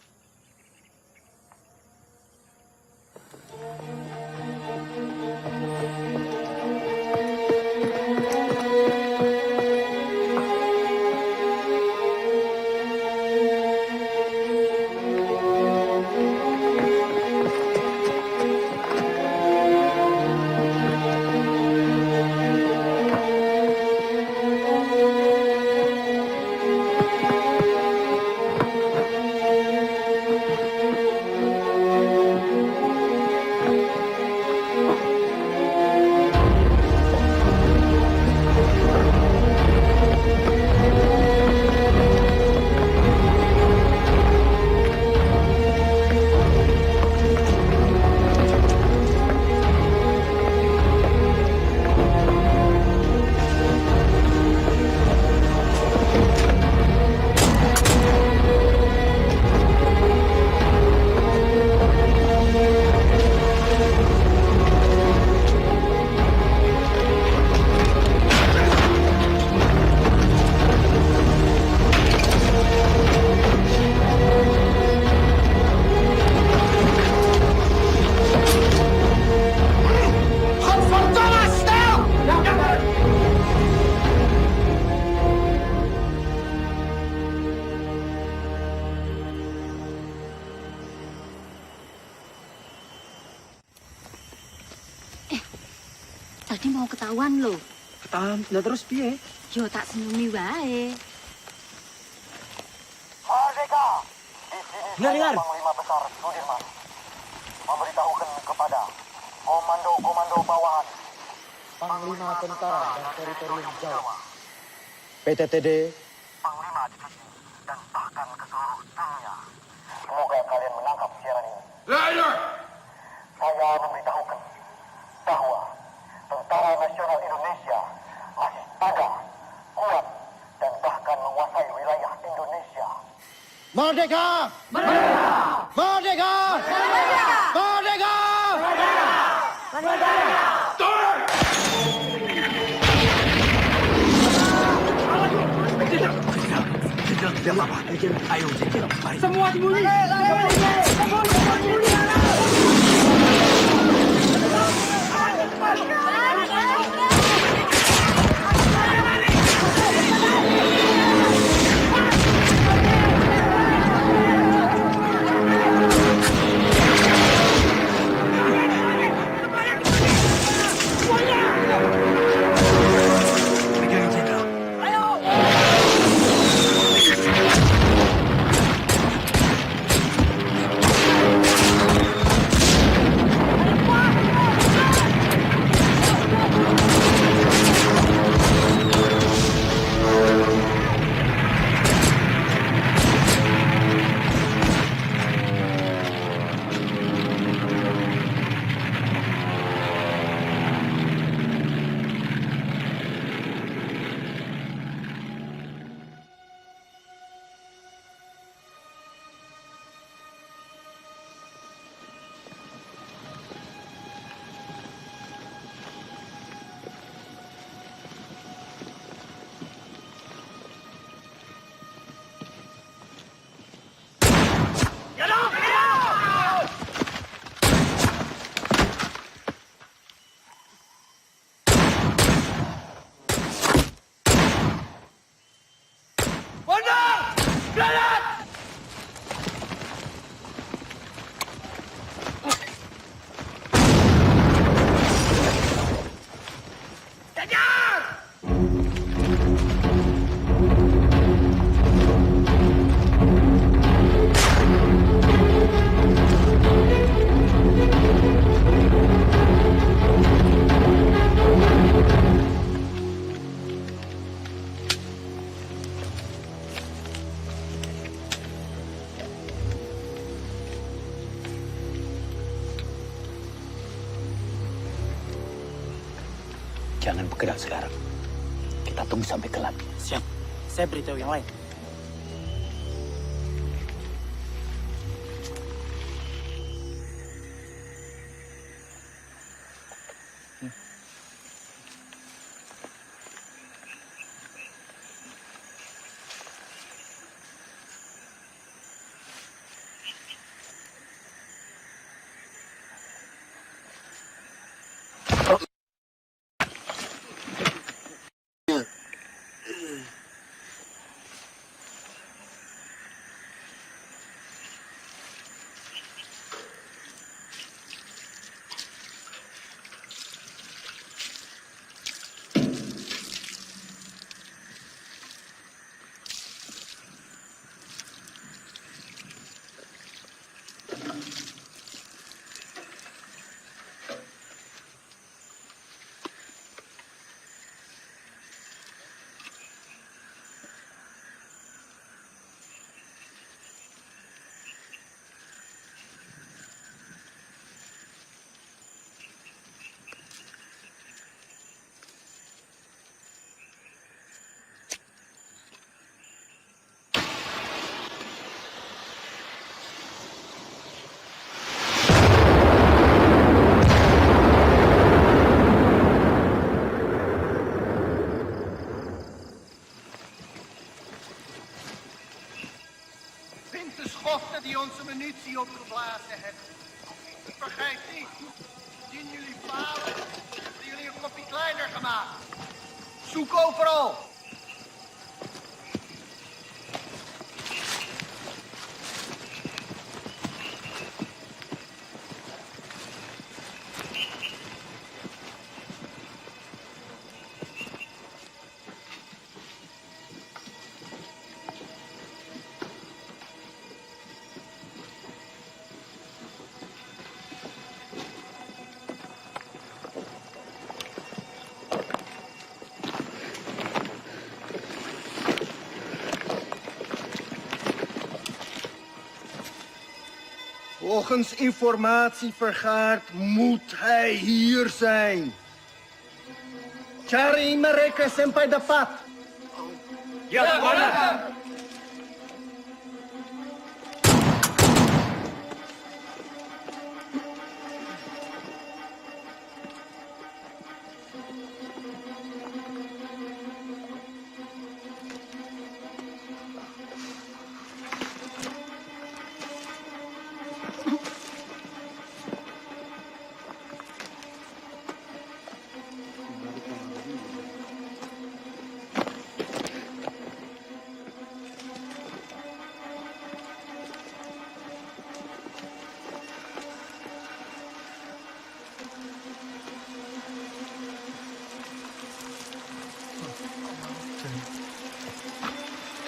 Tadi mau ketahuan loh. Ketahuan, lah terus piye? Yo tak senumi wae. Merdeka! Di sini Dengar. Panglima Besar Sudirman memberitahukan kepada komando-komando bawahan Panglima Tentara dan Teritorium Jawa, PTTD, Panglima Divisi, dan bahkan ke seluruh dunia. Semoga kalian menangkap siaran ini. Luister! Saya memberitahukan bahwa Tentara Nasional Indonesia masih ada, kuat, dan bahkan menguasai wilayah Indonesia. Merdeka! Merdeka! Merdeka! Merdeka! Merdeka! Semua sembunyi! bergerak sekarang. Kita tunggu sampai gelap. Siap. Saya beritahu yang lain. De schoften die onze munitie opgeblazen hebben. Vergeet niet, indien jullie falen, hebben jullie een kopje kleiner gemaakt. Zoek overal. Volgens informatie vergaard moet hij hier zijn. Cari mereka sampai dapat. Ya, Komandan.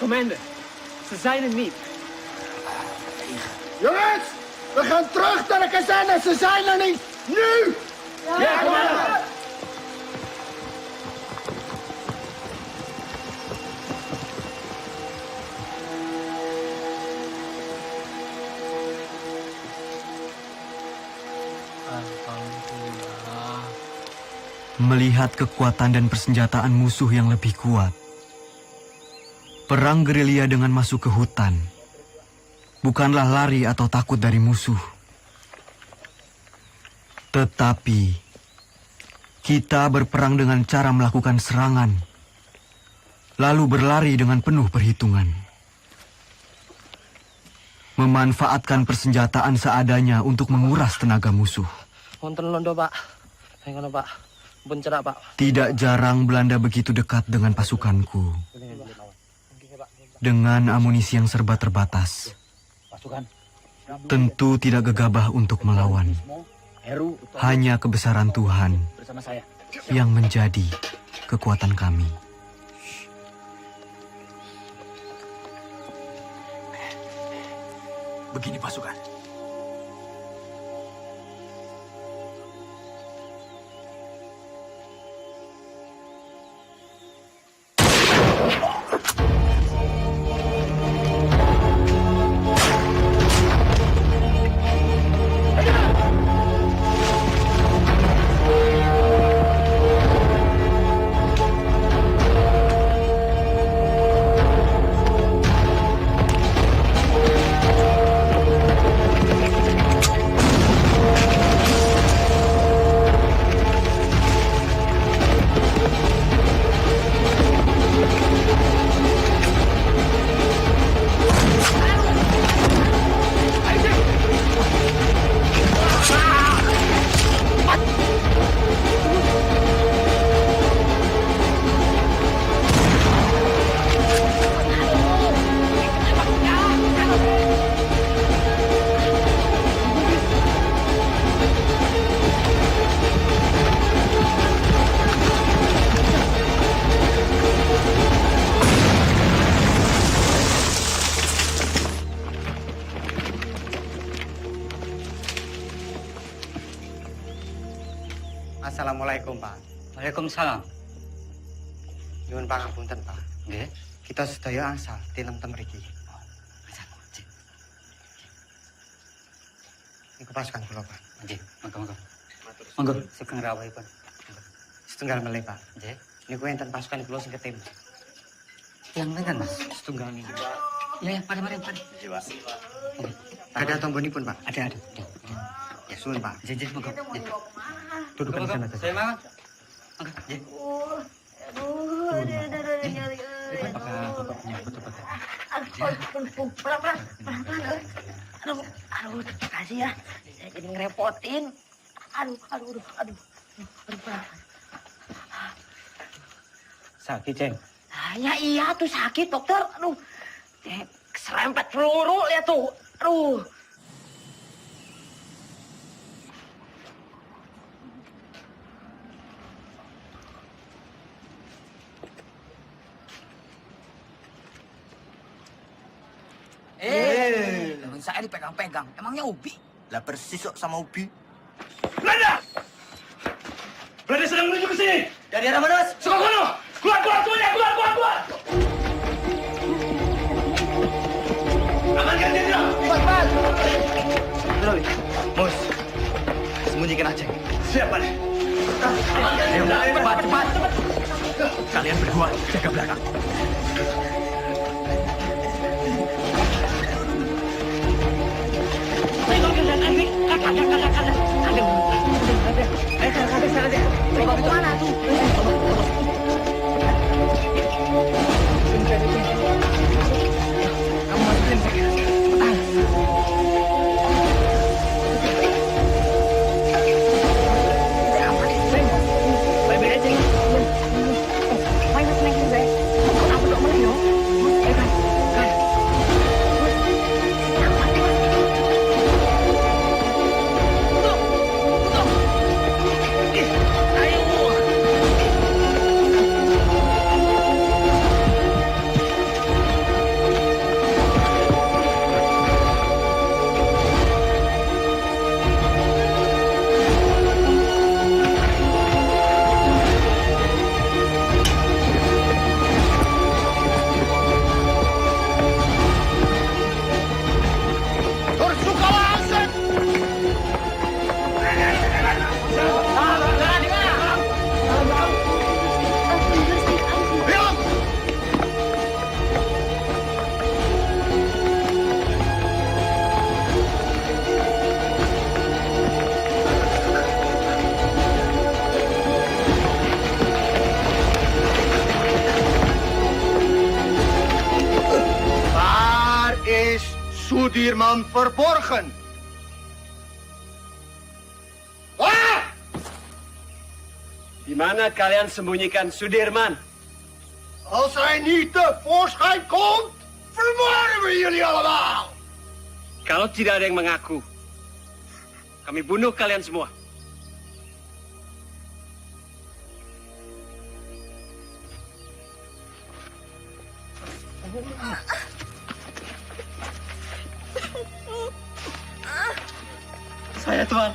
Commander, ze zijn er niet. Jongens, we gaan terug naar de kazerne. Ze zijn er niet. Nu! Ja, commander! Melihat kekuatan dan persenjataan musuh yang lebih kuat, perang gerilya dengan masuk ke hutan bukanlah lari atau takut dari musuh. Tetapi kita berperang dengan cara melakukan serangan, lalu berlari dengan penuh perhitungan. Memanfaatkan persenjataan seadanya untuk menguras tenaga musuh. Wonten londo, Pak. Hengono, Pak. Bencerak, Pak. Tidak jarang Belanda begitu dekat dengan pasukanku. Dengan amunisi yang serba terbatas, tentu tidak gegabah untuk melawan. Hanya kebesaran Tuhan yang menjadi kekuatan kami. Begini pasukan. Assalamualaikum, Pak. Waalaikumsalam. Nyuwun pangapunten, Pak. Nggih. Kita sedaya angsal tinem-tem mriki. Niku pasukan kula, Pak. Nggih, monggo. Monggo, sugeng rawuhipun. Setunggal melih, Pak. Nggih. Niku enten pasukan kula sing ketim. Yang pinten, Mas? Setunggal niku. Ya, mari. Iya, Pak. Ada tombonipun, Pak. Ada. Ya, suwun, Pak. Nggih, monggo. Duduk di sana. Saya mau. Monggo, nggih. Aduh, terima kasih ya. Saya jadi ngerepotin. Aduh. Sakit, Ceng. Ya iya tuh sakit, dokter. Aduh, keserempet peluru lihat tuh. Aduh. Temen saya dipegang-pegang. Emangnya Ubi? Lah persis kok sama Ubi. Belanda! Belanda sedang menuju ke sini. Dari arah mana, Mas? Sukokono! Keluar semuanya! Keluar! Amankan jenderal! Cepat! Mus, sembunyikan aja. Siap, Pak. Ayo, cepat! Kalian berdua jaga belakang. Coba kemana tuh? Kamu masukin saya. Baik-baik aja. Main seneng gue. Aku dok mana yo? Kan. Sudirman verborgen? Waar? Di mana kalian sembunyikan Sudirman? Als hij niet tevoorschijn komt, vermoorden we jullie allemaal! Kalau tidak ada yang mengaku, kami bunuh kalian semua. Saya, Tuan.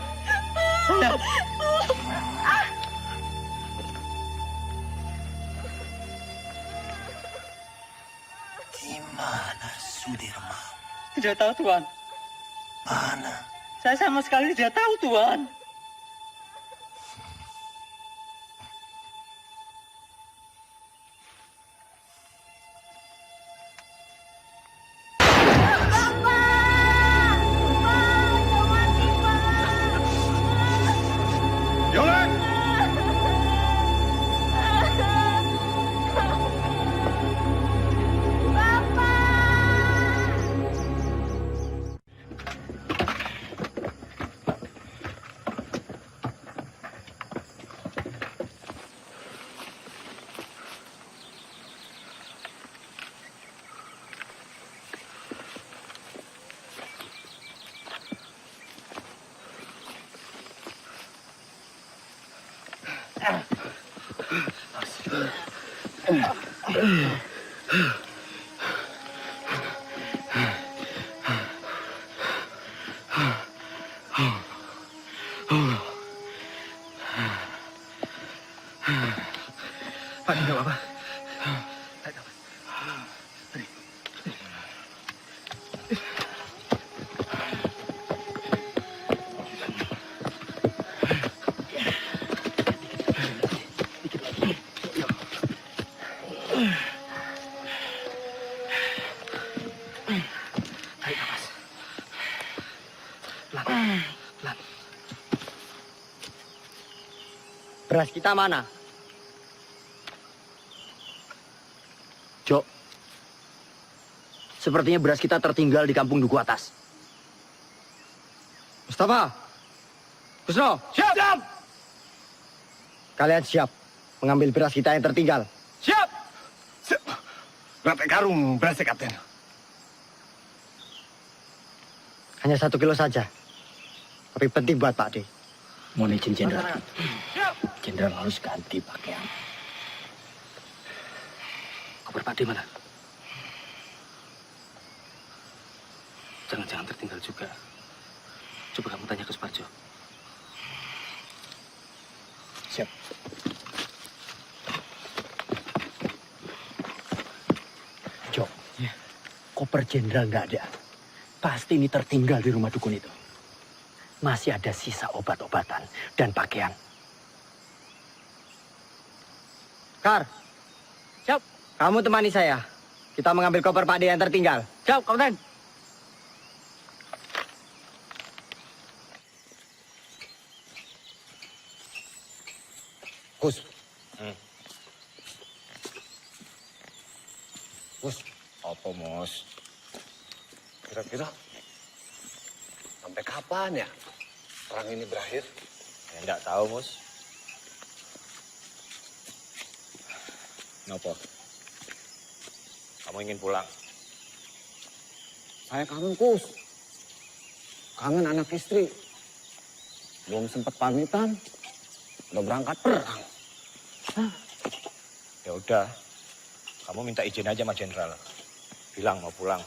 Saya. Di mana Sudirman? Tidak tahu, Tuan. Mana? Saya sama sekali tidak tahu, Tuan. Beras kita mana? Jok, sepertinya beras kita tertinggal di kampung Duku Atas. Mustafa, Kusno, Siap! kalian siap mengambil beras kita yang tertinggal? Siap! Berapa karung berasnya, Kapten? Hanya 1 kilo saja. Tapi penting buat Pak D. Mohon izin Jenderal. Jenderal harus ganti pakaian. Koper Pak D mana? Jangan-jangan tertinggal juga. Coba kamu tanya ke Suparjo. Siap. Jok, koper Jenderal nggak ada. Pasti ini tertinggal di rumah dukun itu. Masih ada sisa obat-obatan dan pakaian. Kar, siap. Kamu temani saya. Kita mengambil koper Pak D yang tertinggal. Siap, Kapten. Gus. Gus, apa Mus? Kira-kira sampai kapan ya perang ini berakhir? Ya enggak tahu, Mus. Kenapa? Kamu ingin pulang? Saya kangen, Kus. Kangen anak istri. Belum sempat pamitan, udah berangkat perang. Ya udah, kamu minta izin aja sama Jenderal. Bilang mau pulang.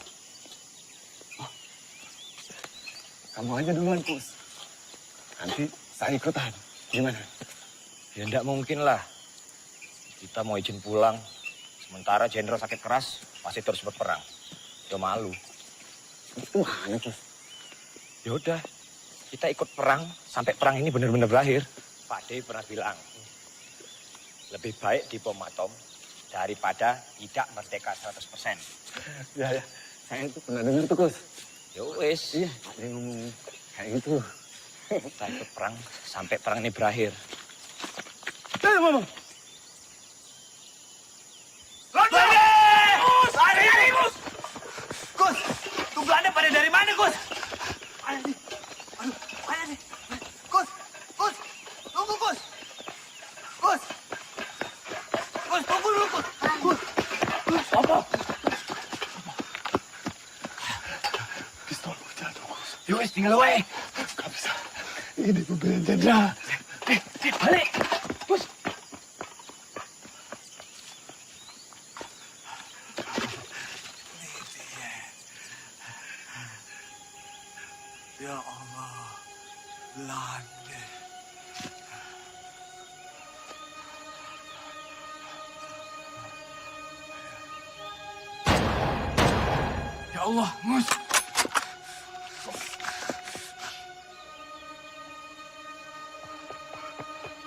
Kamu aja duluan, Kus. Nanti saya ikutan. Gimana? Ya enggak mungkin lah. Kita mau izin pulang, sementara Jenderal sakit keras, pasti terus berperang. Ya malu. Gimana, Kus? Ya udah, kita ikut perang sampai perang ini benar-benar berakhir. Pak D pernah bilang, lebih baik dibom atom daripada tidak merdeka 100%. Ya, saya itu pernah dengar tuh, Kus. Ya wis. Iya, ada yang ngomong kayak gitu. Kita ikut perang sampai perang ini berakhir. Mama. Gus, tuh Belanda pada dari mana, Gus? Mana sih? Aduh, mana sih? Gus, tunggu, Gus. Gus, tunggu dulu, Gus. Apa? Pistol jatuh, Gus. Yowes, tinggal wae. Gak bisa. Ini pembelian Jenderal. Balik. Gus. Ya Allah, Belanda. Ya Allah, Mus.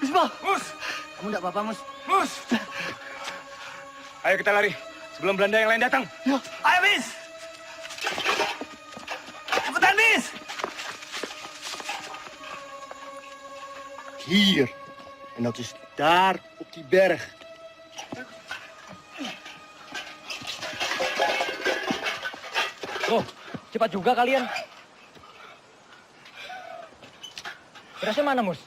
Bismillah. Mus. Kamu enggak apa-apa, Mus? Mus. Ayo kita lari sebelum Belanda yang lain datang. Ya. Ayo, Bis. Cepetan, Bis. Hier. En dat is daar op die berg. Oh, cepat juga kalian. Berasnya mana, Mus?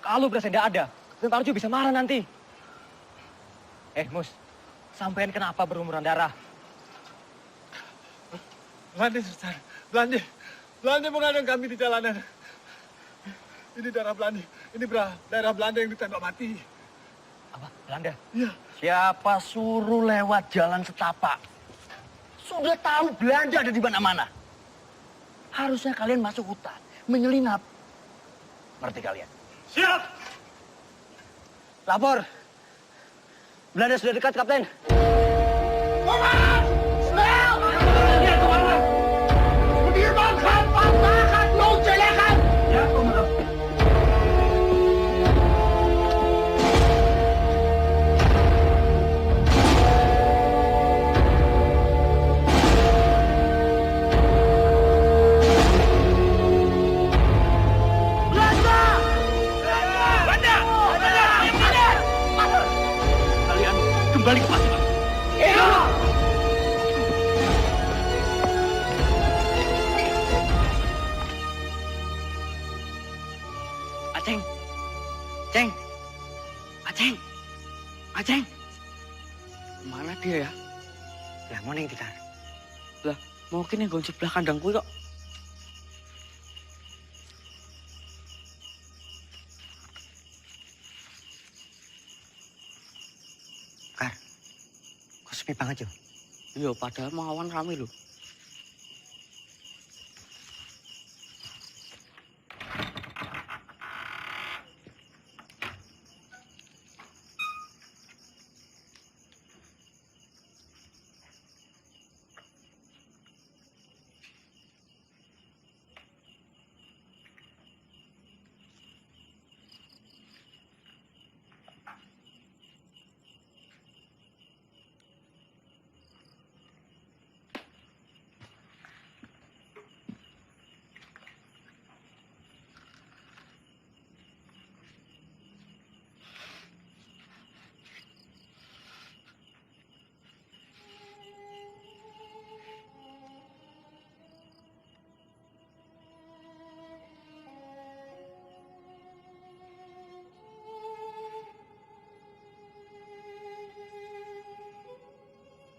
Kalau berasnya tidak ada, Tentara Arjo bisa marah nanti. Mus, sampean kenapa berlumuran darah? Belanda, Sultan. Belanda mengadang kami di jalanan. Ini darah Belanda. Ini darah Belanda yang ditembak mati. Apa? Belanda? Iya. Siapa suruh lewat jalan setapak? Sudah tahu Belanda ada di mana-mana. Harusnya kalian masuk hutan, menyelinap. Ngerti kalian? Siap! Lapor. Belanda sudah dekat, Kapten. Komandan! Snel! Ja, komandan! Stuurman, gaan vandaag loodje leggen! Ja, komandan. Belanda! Belanda! Aceng, Ceng, Aceng, Aceng, mana dia ya? Lah mau neng tikar. Lah mungkin yang gonjek sebelah kandangku kok. Kar, kok sepi banget ya? Iya, padahal mau awan rame loh.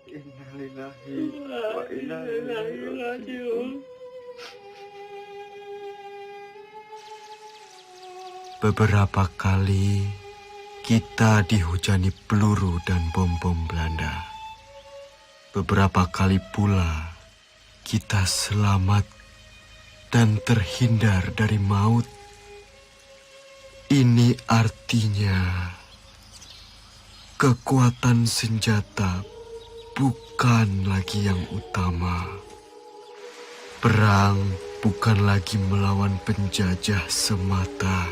Innalillahi wa inna ilaihi raji'un. Beberapa kali kita dihujani peluru dan bom-bom Belanda. Beberapa kali pula kita selamat dan terhindar dari maut. Ini artinya kekuatan senjata bukan lagi yang utama. Perang bukan lagi melawan penjajah semata,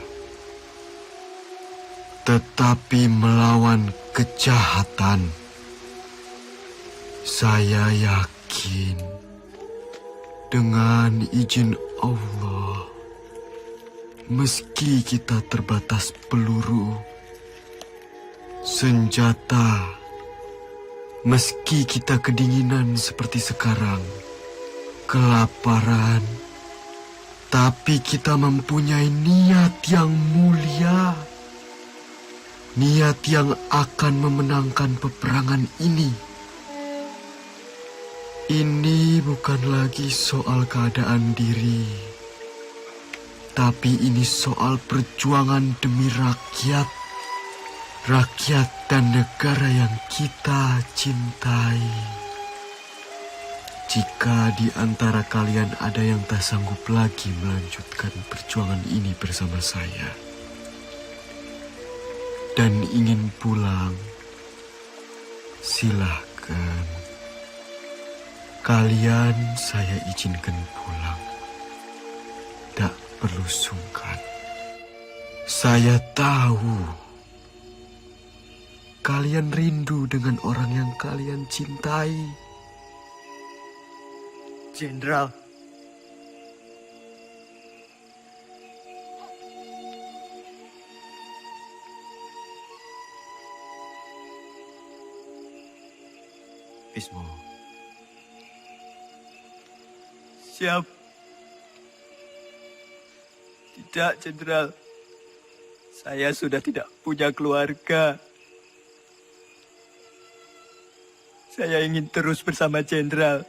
tetapi melawan kejahatan. Saya yakin dengan izin Allah, meski kita terbatas peluru, senjata, meski kita kedinginan seperti sekarang, kelaparan, tapi kita mempunyai niat yang mulia. Niat yang akan memenangkan peperangan ini. Ini bukan lagi soal keadaan diri, tapi ini soal perjuangan demi rakyat. Rakyat dan negara yang kita cintai. Jika di antara kalian ada yang tak sanggup lagi melanjutkan perjuangan ini bersama saya dan ingin pulang, silahkan. Kalian saya izinkan pulang. Tak perlu sungkan. Saya tahu kalian rindu dengan orang yang kalian cintai. Jenderal. Bismo. Siap. Tidak, Jenderal. Saya sudah tidak punya keluarga. Saya ingin terus bersama Jenderal.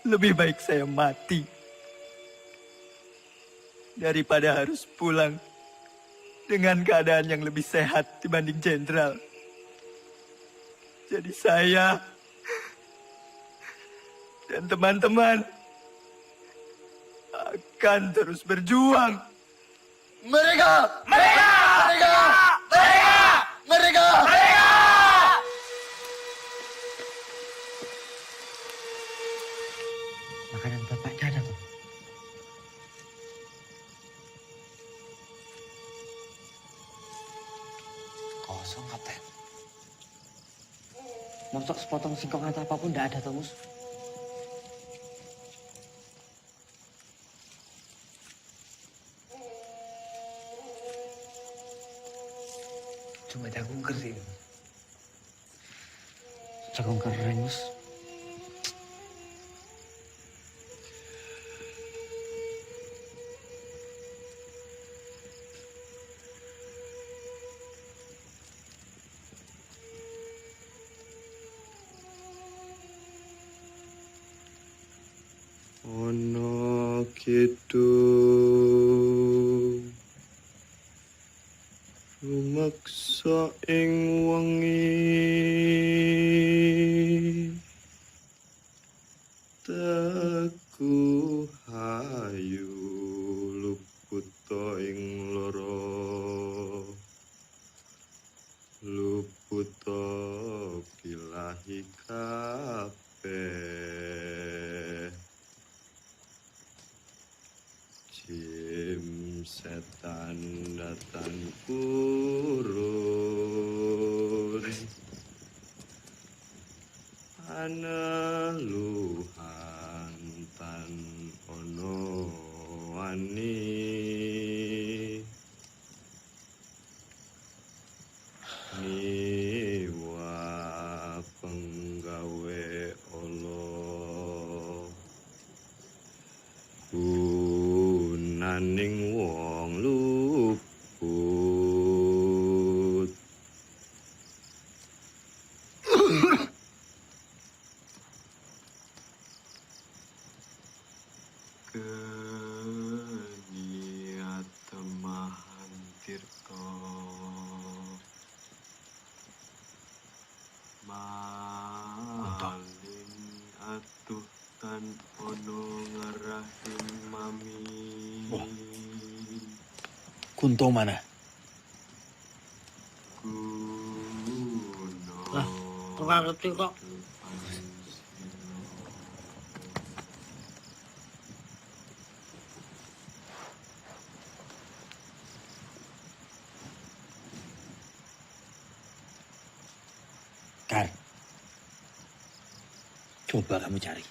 Lebih baik saya mati daripada harus pulang dengan keadaan yang lebih sehat dibanding Jenderal. Jadi saya dan teman-teman akan terus berjuang. Mereka! Mereka! Mereka! Mereka! Mereka! Mereka! Makanan bapak ada tuh. Kosong, Kapten. Mosok sepotong singkong atau apapun tidak ada, Tomus. Cuma aku kering. Jagung kering, Mas. Ono kidung rumeksa ing wengi teguh hayu luputa ing lara luputa bilahi kabeh jim setan datang kurun aneluhan tan ono wani niwa penggawe Allah gunaning wong luput keniat temahan tirta malin atuh tan ono ngarahim mami Kunto mana? Lah, ora ngerti kok. Kar, coba kamu cari.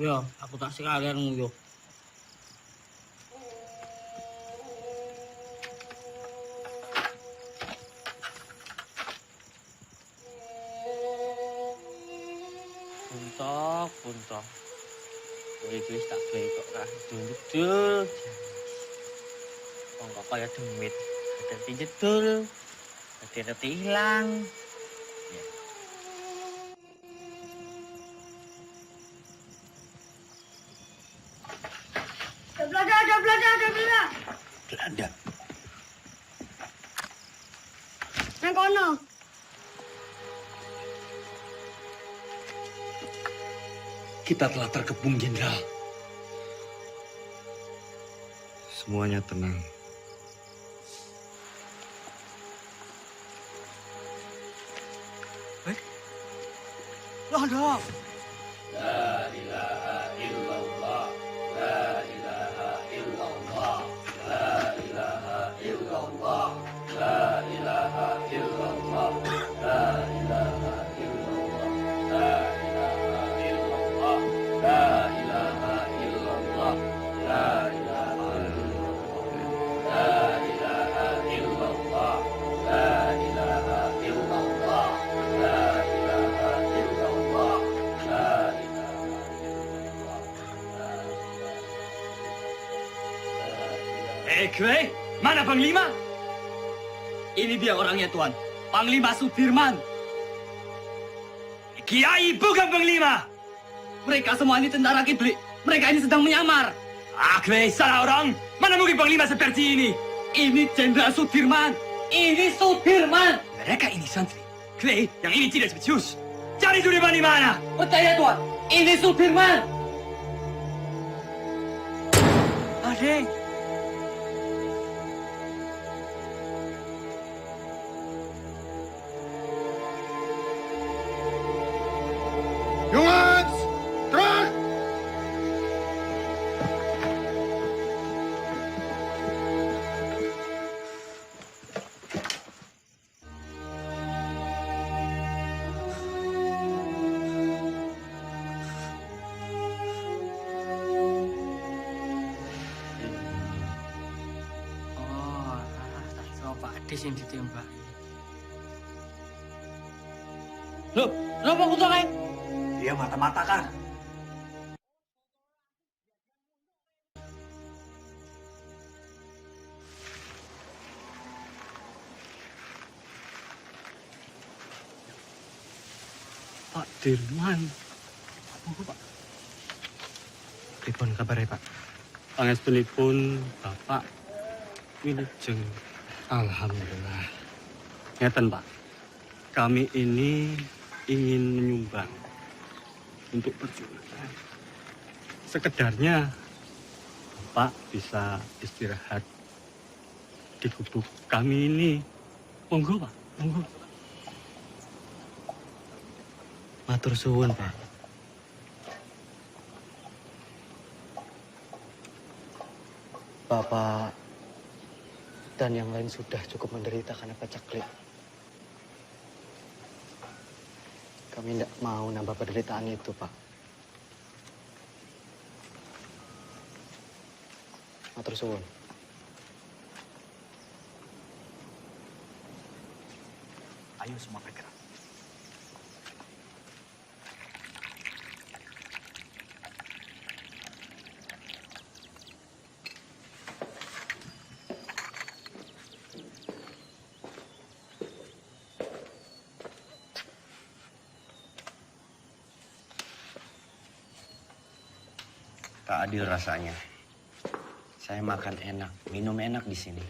Ya, aku tak sekalian nguyuh. Punto. Kowe iki wis tak gawe kok ra jedul. Wong kok kaya demit. Dadi jedul. Dadi ilang. Ada Belanda. Belanda. Nang kono. Kita telah terkepung, Jenderal. semuanya tenang. Loh. La ilaha illallah. La ilaha illallah. La ilaha illallah. La ilaha illallah. La ilaha illallah. La ilaha illallah. La ilaha illallah. La ilaha illallah. La ilaha illallah. La ilaha illallah. La ilaha illallah. La Kue, mana Panglima? Ini dia orangnya, Tuan. Panglima Sudirman. Kiai bukan Panglima. Mereka semua ini tentara kiblik. Mereka ini sedang menyamar. Kue, salah orang. Mana mungkin Panglima seperti ini? Ini Jenderal Sudirman. Ini Sudirman. Mereka ini santri. Kue, yang ini tidak spesius. Cari Sudirman di mana? Percaya, Tuan. Ini Sudirman. Adik. Jongens, terug! Oh, tak coba Ades yang ditembak. Loh, kenapa kutu kayak? Dia mata-mata kan. Pak Dirman. Apa Pak? Pripun kabarnya Pak? Pangestunipun Bapak wilujeng. Alhamdulillah. Ngeten Pak, kami ini ingin menyumbang untuk perjuangan. Sekedarnya Bapak bisa istirahat di gubuk kami ini. Monggo Pak, monggo. Matur suwun Pak. Bapak dan yang lain sudah cukup menderita karena pacaklik. Kami tidak mau nambah penderitaan itu, Pak. Matur suwun. Ayo semua bergerak. Tak adil rasanya. Saya makan enak, minum enak di sini.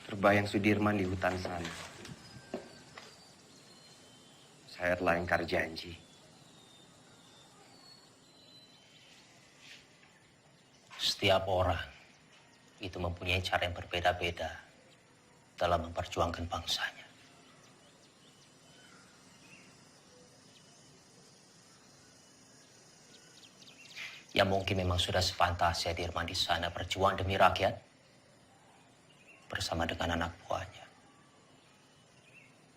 Terbayang Sudirman di hutan sana. Saya telah ingkar janji. Setiap orang itu mempunyai cara yang berbeda-beda dalam memperjuangkan bangsanya. Ya mungkin memang sudah sepantasnya Dirman di sana berjuang demi rakyat bersama dengan anak buahnya.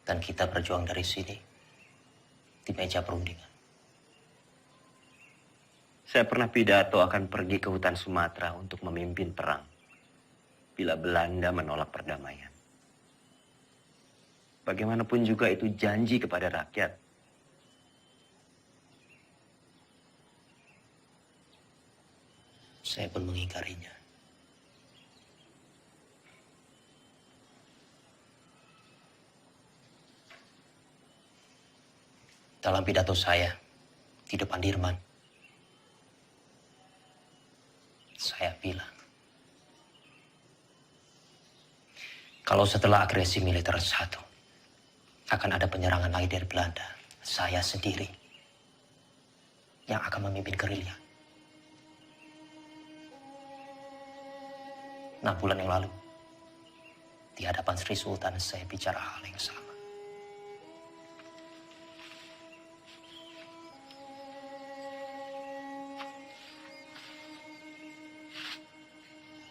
Dan kita berjuang dari sini di meja perundingan. Saya pernah pidato akan pergi ke hutan Sumatera untuk memimpin perang bila Belanda menolak perdamaian. Bagaimanapun juga itu janji kepada rakyat. Saya pun mengingkarinya. Dalam pidato saya di depan Dirman, saya bilang, kalau setelah agresi militer satu, akan ada penyerangan lagi dari Belanda, saya sendiri yang akan memimpin gerilya. 6 bulan yang lalu, di hadapan Sri Sultan saya bicara hal yang sama.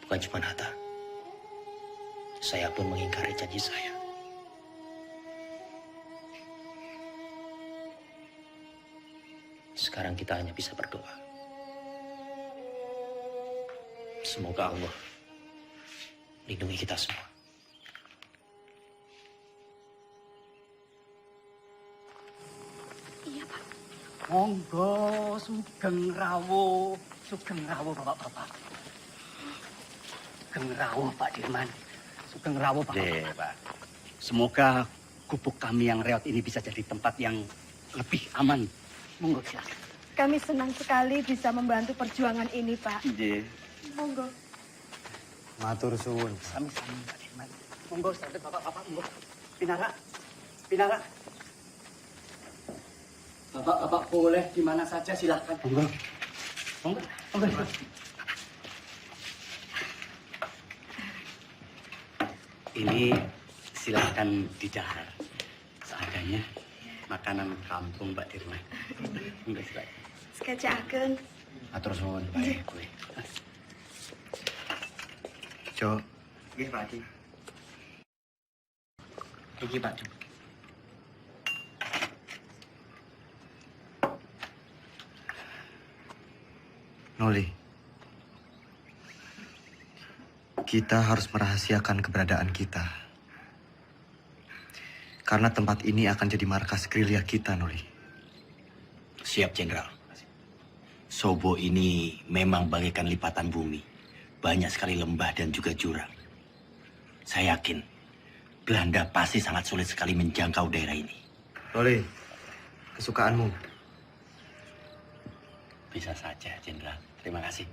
Bukan cuma Hatta, saya pun mengingkari janji saya. Sekarang kita hanya bisa berdoa. Semoga Allah lindungi kita semua. Iya, Pak. Monggo, sugeng rawuh bapak-bapak. Sugeng rawuh Pak Dirman. Sugeng rawuh Pak. Pak. Semoga gubuk kami yang reot ini bisa jadi tempat yang lebih aman. Monggo silakan. Kami senang sekali bisa membantu perjuangan ini, Pak. Nggih. Monggo. Matur suwun. Sami-sami Pak Dirman. Monggo sadar bapak-bapak, monggo. Pinara. Pinara. Bapak-bapak boleh di mana saja silakan. Monggo. Monggo. Monggo. Ini silakan didahar. Seadanya makanan kampung Mbak Dirman. Monggo silakan. Sekejapkan. Atur suwun baik kowe. Jo. Nggih, Pak Haji. Iki Pak Jo. Noli. Kita harus merahasiakan keberadaan kita. Karena tempat ini akan jadi markas gerilya kita, Noli. Siap, Jenderal. Sobo ini memang bagaikan lipatan bumi. Banyak sekali lembah dan juga jurang. Saya yakin Belanda pasti sangat sulit sekali menjangkau daerah ini. Noli, kesukaanmu. Bisa saja, Jenderal. Terima kasih.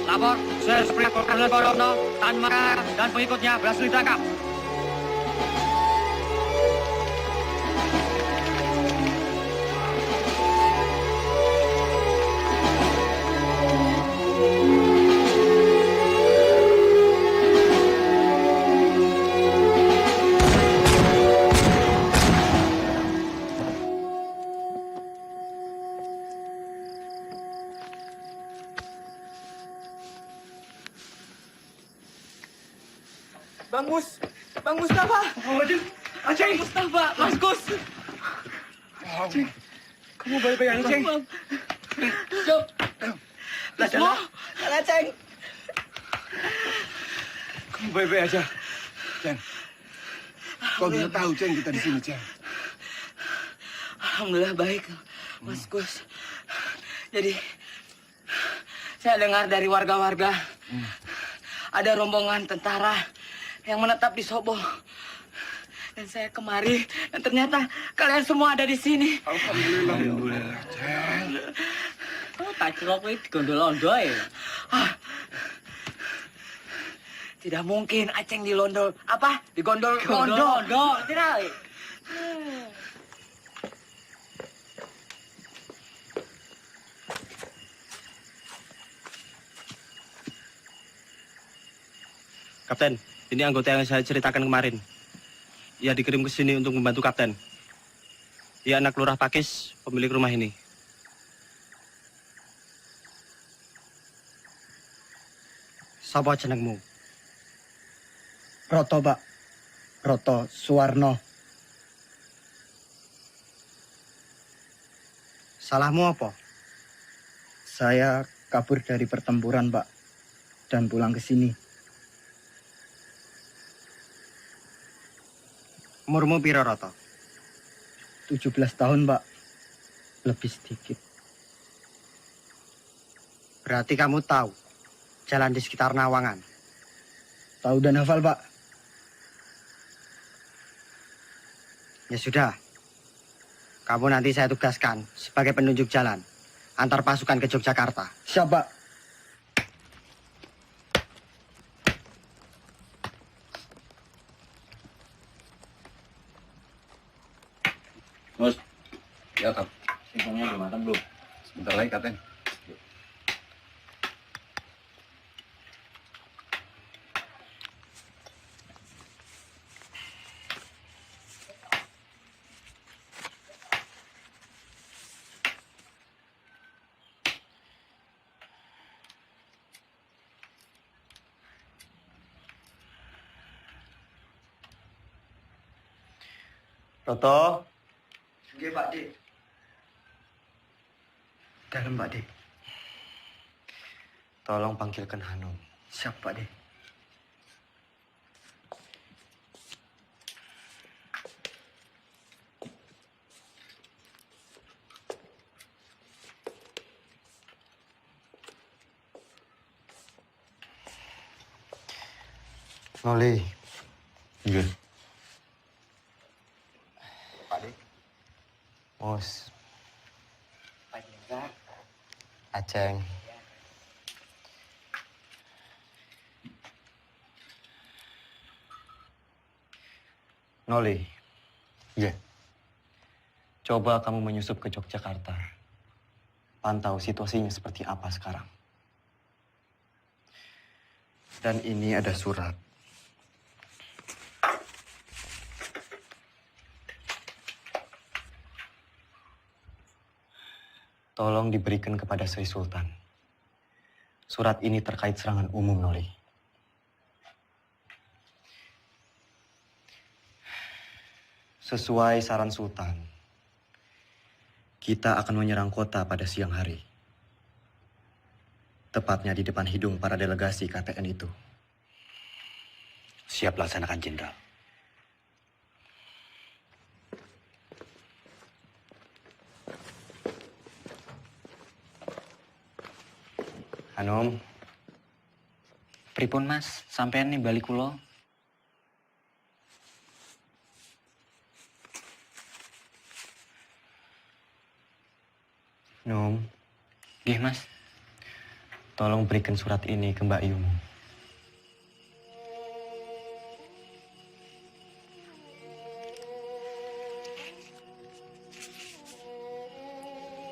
Lapor, Serspring Kolonel Borono, Tan Makar, dan pengikutnya berhasil ditangkap. Bang Mustafa. Aceng. Mustafa, Mas Gus. Aceng, kamu baik-baik aja, Aceng? Jom. Semua, Kang Aceng. Kamu baik-baik aja, Ceng. Kau bisa tahu, Ceng, kita di sini, Ceng. Alhamdulillah baik, Mas Gus. Jadi, saya dengar dari warga-warga ada rombongan tentara yang menetap di Sobo. Dan saya kemari, dan ternyata kalian semua ada di sini. Alhamdulillah, Ceng. Oh, tak celok ini digondol-ondol ya? Tidak mungkin Aceng dilondol. Apa? Digondol-gondol. Gondol-gondol, tidak. Kapten, ini anggota yang saya ceritakan kemarin. Ia dikirim ke sini untuk membantu Kapten. Ia anak lurah Pakis, pemilik rumah ini. Sapa jenengmu? Roto, Pak. Roto Suwarno. Salahmu apa? Saya kabur dari pertempuran, Pak. Dan pulang ke sini. Umurmu piro, Roto? 17 tahun, Pak. Lebih sedikit. Berarti kamu tahu jalan di sekitar Nawangan? Tahu dan hafal, Pak. Ya sudah. Kamu nanti saya tugaskan sebagai penunjuk jalan antar pasukan ke Yogyakarta. Siap, Pak. Mus, ya Kap. Singkongnya udah matang belum? Sebentar lagi, Kapten. Roto. Oke, Pak D. Dalam, Pak D. Tolong panggilkan Hanum. Siap, Pak D. Noli. Iya. Pak D. Mus. Pak Jenderal. Aceng. Noli. Iya. Coba kamu menyusup ke Yogyakarta. Pantau situasinya seperti apa sekarang. Dan ini ada surat. Tolong diberikan kepada Sri Sultan. Surat ini terkait serangan umum, Noli. Sesuai saran Sultan, kita akan menyerang kota pada siang hari. Tepatnya di depan hidung para delegasi KTN itu. Siap laksanakan, Jenderal. Anom. Pripun Mas, sampean nih balik kula. Nom. Nggih, Mas. Tolong berikan surat ini ke Mbak Yumu.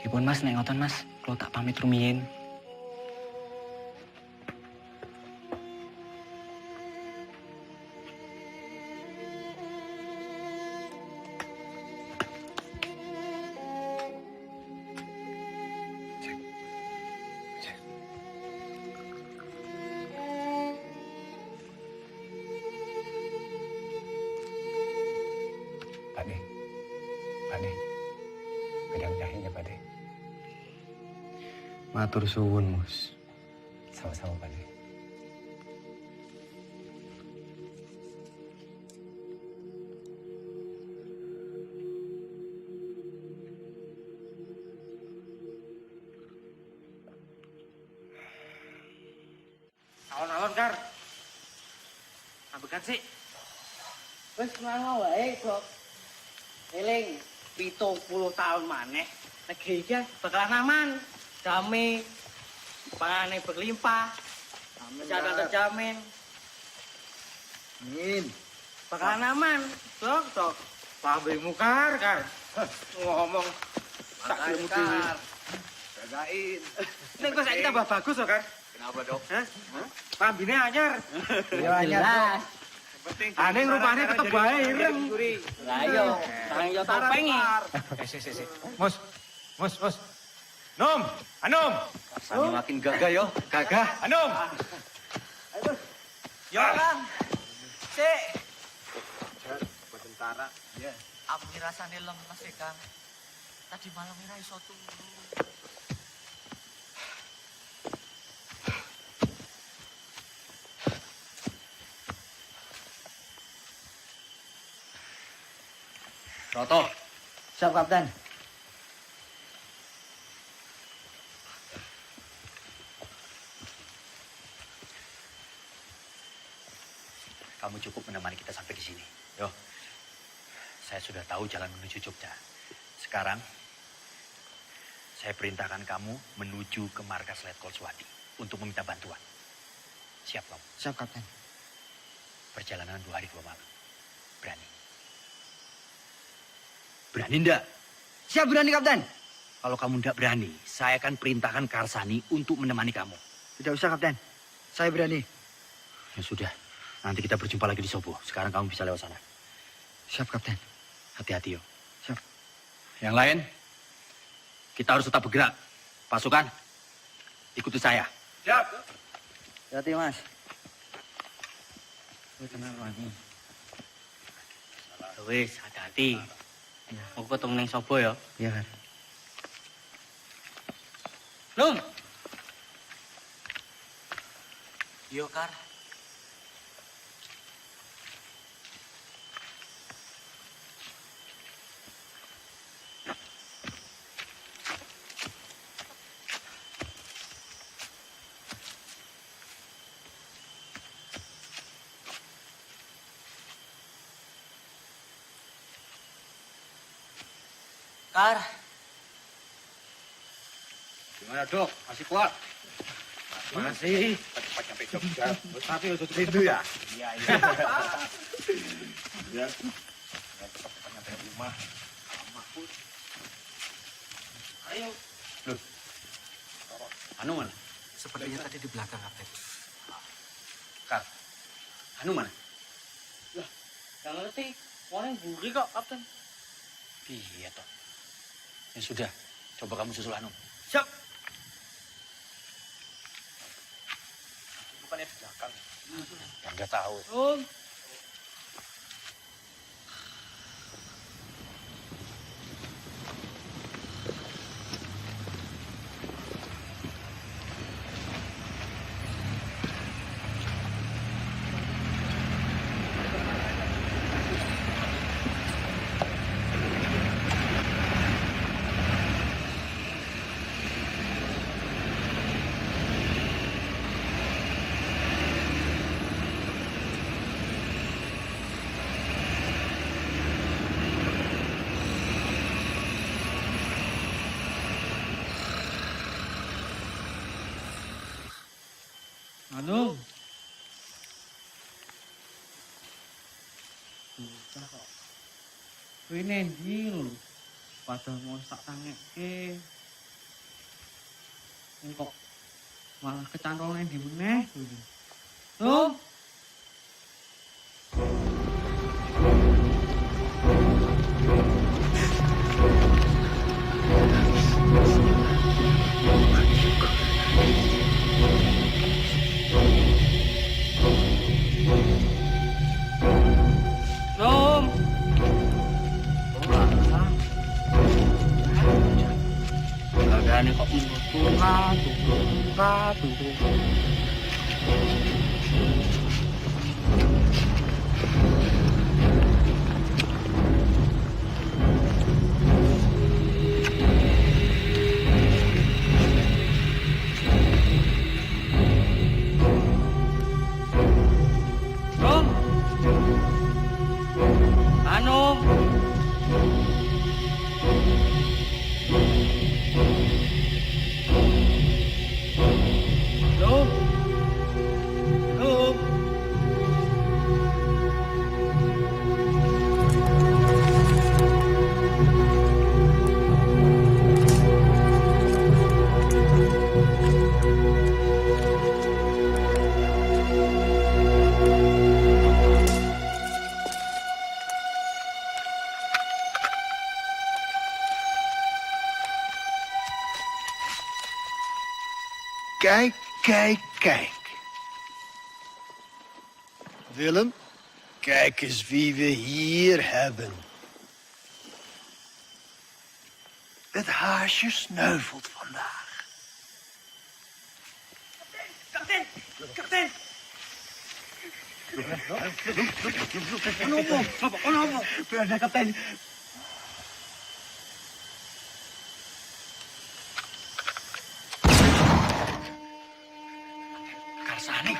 Pripun Mas, nek ngoten Mas, kula tak pamit rumiyin. Pak De, bedang jahenya Pak De. Matur suwun, Mus. Sama-sama Pak De. Alon-alon, Kar. Ambekan sih. Wes ngono wae, Bok. Eling 70 tahun maneh negeri iki bakalan aman, damai, panganan berlimpah, kesehatan terjamin. Amin. Bakalan aman, Dok. Pabemu, Kar. Ngomong tak ilmu dhewe. Jagain. Nek kok saiki tambah bagus kok, Kar. Kenapa, Dok? Hah? Pambine anyar. Ya anyar. Aneh rupanya tetep bae ireng. Lah yo, sareng yo topeng Si. Mus. Nom, Anom. Rasanya makin gagah yo, gagah. Anom. Yo, Kang. Sik. Tentara. Ya. Aku rasane lemes sih, Kang. Tadi malam ora iso turu. Roto. Siap, Kapten. Kamu cukup menemani kita sampai di sini. Yo. Saya sudah tahu jalan menuju Jogja. Sekarang, saya perintahkan kamu menuju ke markas Letkol Swati untuk meminta bantuan. Siap, kamu? Siap, Kapten. Perjalanan 2 hari 2 malam. Berani? Berani enggak? Siap, berani, Kapten. Kalau kamu enggak berani, saya akan perintahkan Karsani untuk menemani kamu. Tidak usah, Kapten. Saya berani. Ya sudah, nanti kita berjumpa lagi di Sobo. Sekarang kamu bisa lewat sana. Siap, Kapten. Hati-hati, yo. Siap. Yang lain, kita harus tetap bergerak. Pasukan, ikuti saya. Siap. Hati, Mas. Kenal lagi. Wis, hati-hati. Aku ketemu neng Sobo ya. Iya kan. Num. Yo, Kar. Kar. Gimana, Dok? Masih kuat? Masih. Cepat sampai Jogja. Tapi udah rindu ya? Iya. Ya. Cepat sampai rumah. Ayo. Loh. Anu mana? Sepertinya tadi di belakang, Kapten. Kar. Anu mana? Lah, gak ngerti. Orang buri kok, Kapten. Iya toh. Ya sudah, coba kamu susul Anu. bukannya di belakang. Ya nggak tahu. Anu. Bocah kok. Kuwi nendi lho. Padahal mau sak tangeke. Kok malah kecantol nendi meneh. Tuh. Ini kok tunggu. Kijk. Willem, kijk eens wie we hier hebben. Het haasje sneuvelt vandaag. Kapten! Ano? Kapten. Karsani.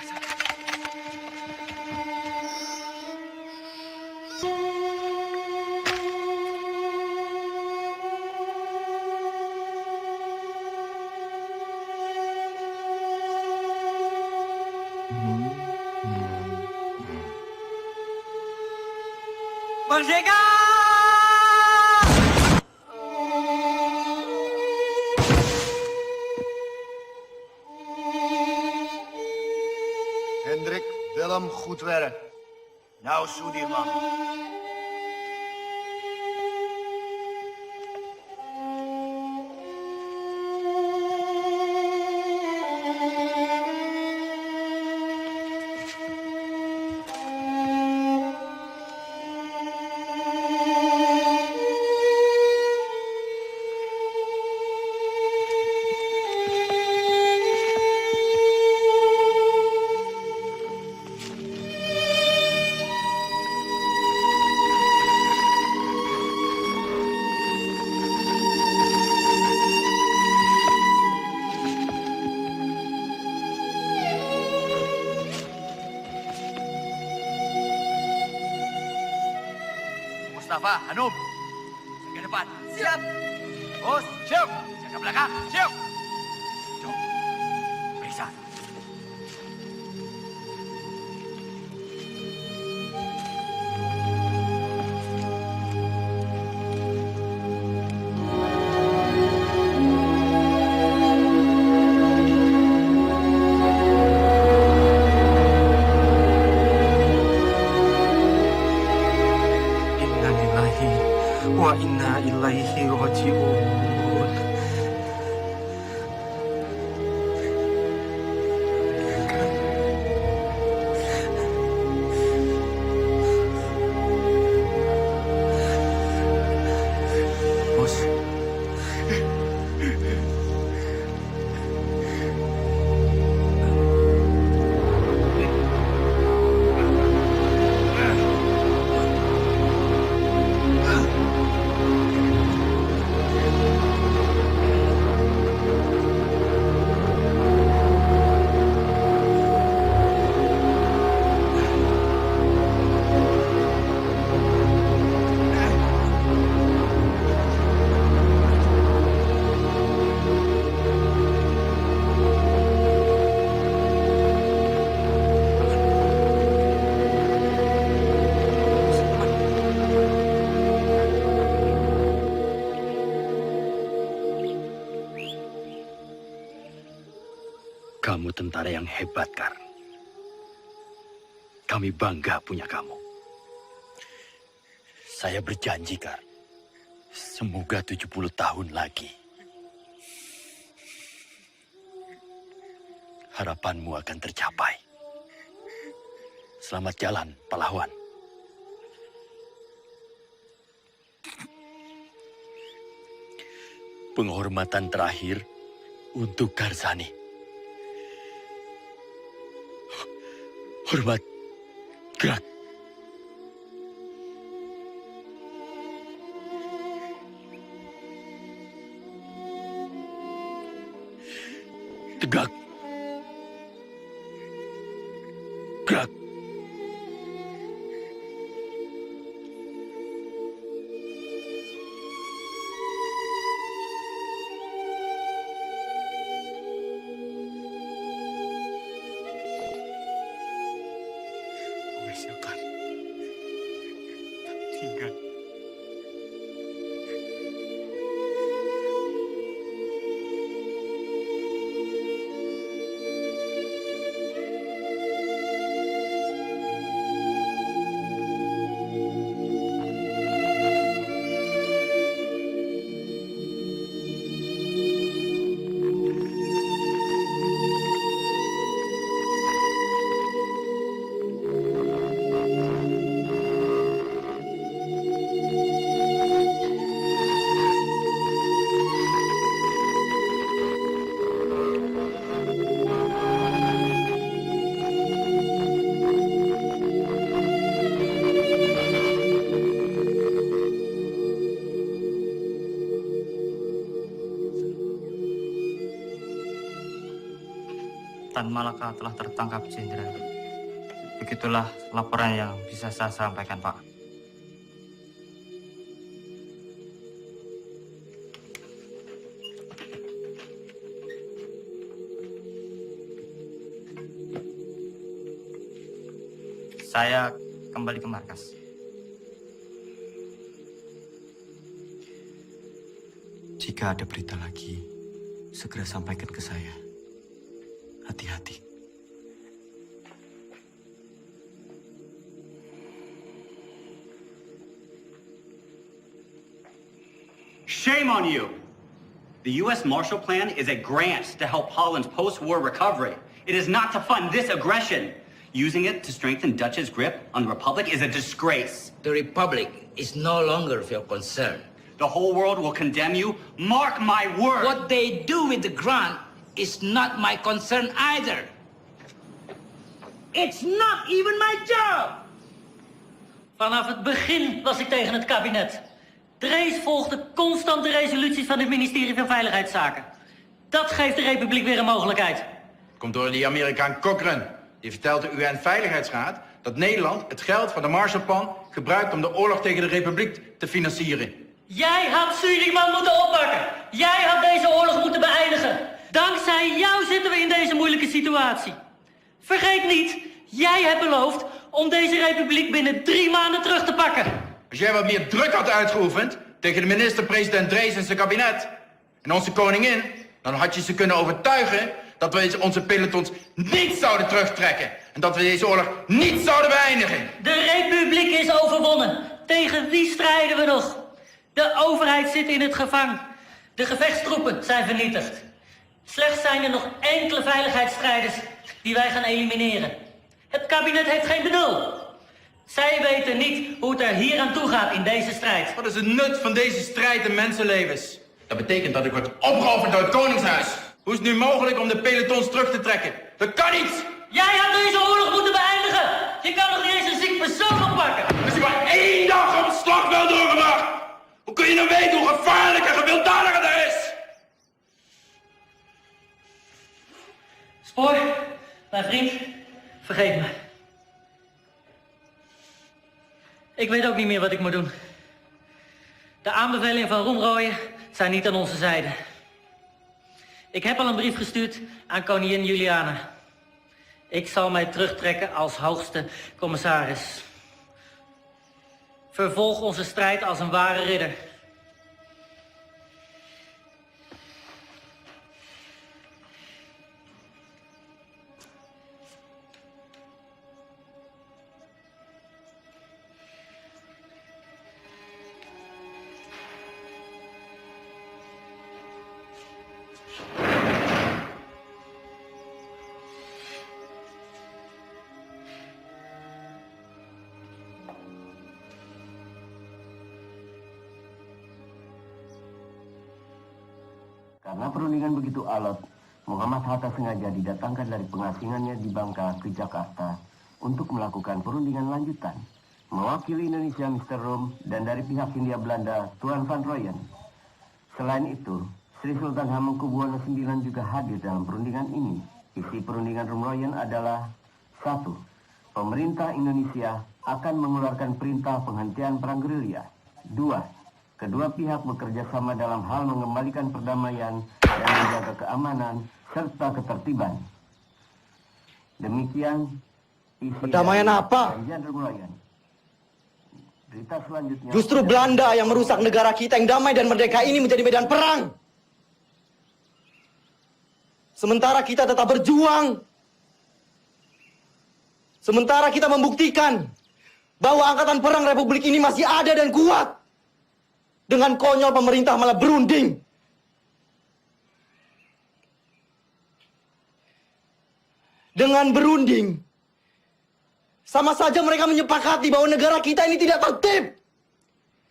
Merdeka! Hendrik, Willem, goed werk. Nou, Soedirman. Mustafa, Hanum, ke depan. Siap. Bos, siap. Jaga belakang, siap. Jom, periksa. Wa inna ilaihi raji'un. Kamu tentara yang hebat, Kar. Kami bangga punya kamu. Saya berjanji, Kar. Semoga 70 tahun lagi. Harapanmu akan tercapai. Selamat jalan, pahlawan. Penghormatan terakhir untuk Karsani. Hormat, gerak. Tegak. Gerak. Silakan. Tinggal. Tan Malaka telah tertangkap, Jenderal. Begitulah laporan yang bisa saya sampaikan, Pak. Saya kembali ke markas. Jika ada berita lagi, segera sampaikan ke saya. Hati-hati. Shame on you! The U.S. Marshall Plan is a grant to help Holland's post-war recovery. It is not to fund this aggression. Using it to strengthen Dutch's grip on the Republic is a disgrace. The Republic is no longer of your concern. The whole world will condemn you. Mark my word! What they do with the grant is not my concern either. It's not even my job! Vanaf het begin was ik tegen het kabinet. Drees volgde constant de resoluties van het ministerie van Veiligheidszaken. Dat geeft de Republiek weer een mogelijkheid. Komt door die Amerikaan Cochrane. Die vertelt de UN-veiligheidsraad dat Nederland het geld van de Marshallplan gebruikt om de oorlog tegen de Republiek te financieren. Jij had Suriname moeten oppakken. Jij had deze oorlog moeten beëindigen. Dankzij jou zitten we in deze moeilijke situatie. Vergeet niet, jij hebt beloofd om deze republiek binnen 3 maanden terug te pakken. Als jij wat meer druk had uitgeoefend tegen de minister-president Drees en zijn kabinet en onze koningin, dan had je ze kunnen overtuigen dat we onze pelotons niet zouden terugtrekken en dat we deze oorlog niet zouden beëindigen. De republiek is overwonnen. Tegen wie strijden we nog? De overheid zit in het gevangen. De gevechtstroepen zijn vernietigd. Slechts zijn er nog enkele veiligheidsstrijders die wij gaan elimineren. Het kabinet heeft geen benul. Zij weten niet hoe het er hier aan toe gaat in deze strijd. Wat is het nut van deze strijd in mensenlevens? Dat betekent dat ik word opgeofferd door het Koningshuis. Hoe is het nu mogelijk om de pelotons terug te trekken? Dat kan niet! Jij had deze oorlog moeten beëindigen! Je kan nog niet eens een ziek persoon oppakken! Als je maar 1 dag op het slagveld doorgebracht! Hoe kun je nou weten hoe gevaarlijk en gewelddadig het is? Spoor, mijn vriend, vergeet me. Ik weet ook niet meer wat ik moet doen. De aanbevelingen van Roemrooyen zijn niet aan onze zijde. Ik heb al een brief gestuurd aan koningin Juliana. Ik zal mij terugtrekken als hoogste commissaris. Vervolg onze strijd als een ware ridder. Karena perundingan begitu alot, Muhammad Hatta sengaja didatangkan dari pengasingannya di Bangka ke Jakarta untuk melakukan perundingan lanjutan. Mewakili Indonesia Mr. Rom dan dari pihak Hindia Belanda Tuan Van Rooyen. Selain itu, Sri Sultan Hamengkubuwono IX juga hadir dalam perundingan ini. Isi perundingan Rom Rooyen adalah 1. Pemerintah Indonesia akan mengeluarkan perintah penghentian perang gerilya. 2. Kedua pihak bekerja sama dalam hal mengembalikan perdamaian dan menjaga keamanan serta ketertiban. Demikian isi perdamaian apa? Perjanjian Rom Rooyen. Berita selanjutnya. Justru Belanda yang merusak negara kita yang damai dan merdeka ini menjadi medan perang. Sementara kita tetap berjuang. Sementara kita membuktikan bahwa angkatan perang Republik ini masih ada dan kuat. Dengan konyol pemerintah malah berunding. Dengan berunding, sama saja mereka menyepakati bahwa negara kita ini tidak tertib,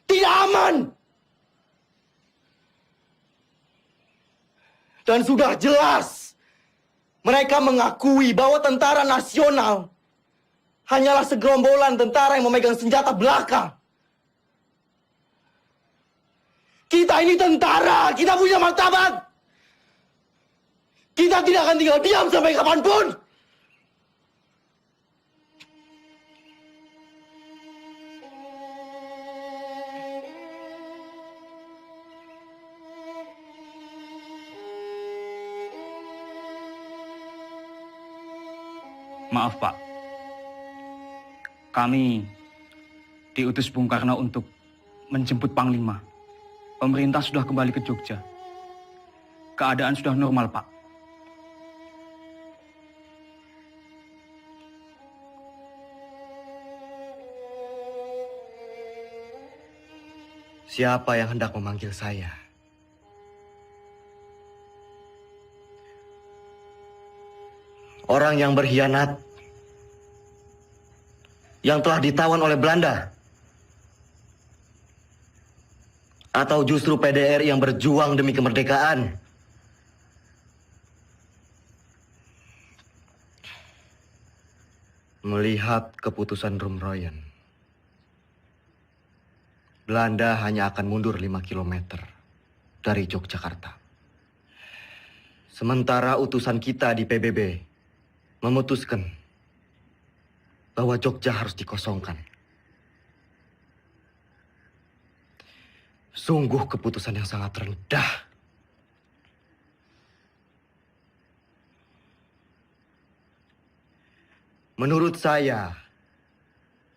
tidak aman. Dan sudah jelas, mereka mengakui bahwa tentara nasional hanyalah segerombolan tentara yang memegang senjata belaka. Kita ini tentara, kita punya martabat. Kita tidak akan tinggal diam sampai kapanpun. Maaf, Pak. Kami diutus Bung Karno untuk menjemput Panglima. Pemerintah sudah kembali ke Jogja. Keadaan sudah normal, Pak. Siapa yang hendak memanggil saya? Orang yang berkhianat, yang telah ditawan oleh Belanda, atau justru PDRI yang berjuang demi kemerdekaan? Melihat keputusan Rom Rooyen, Belanda hanya akan mundur 5 km dari Yogyakarta. Sementara utusan kita di PBB memutuskan bahwa Jogja harus dikosongkan. Sungguh keputusan yang sangat rendah. Menurut saya,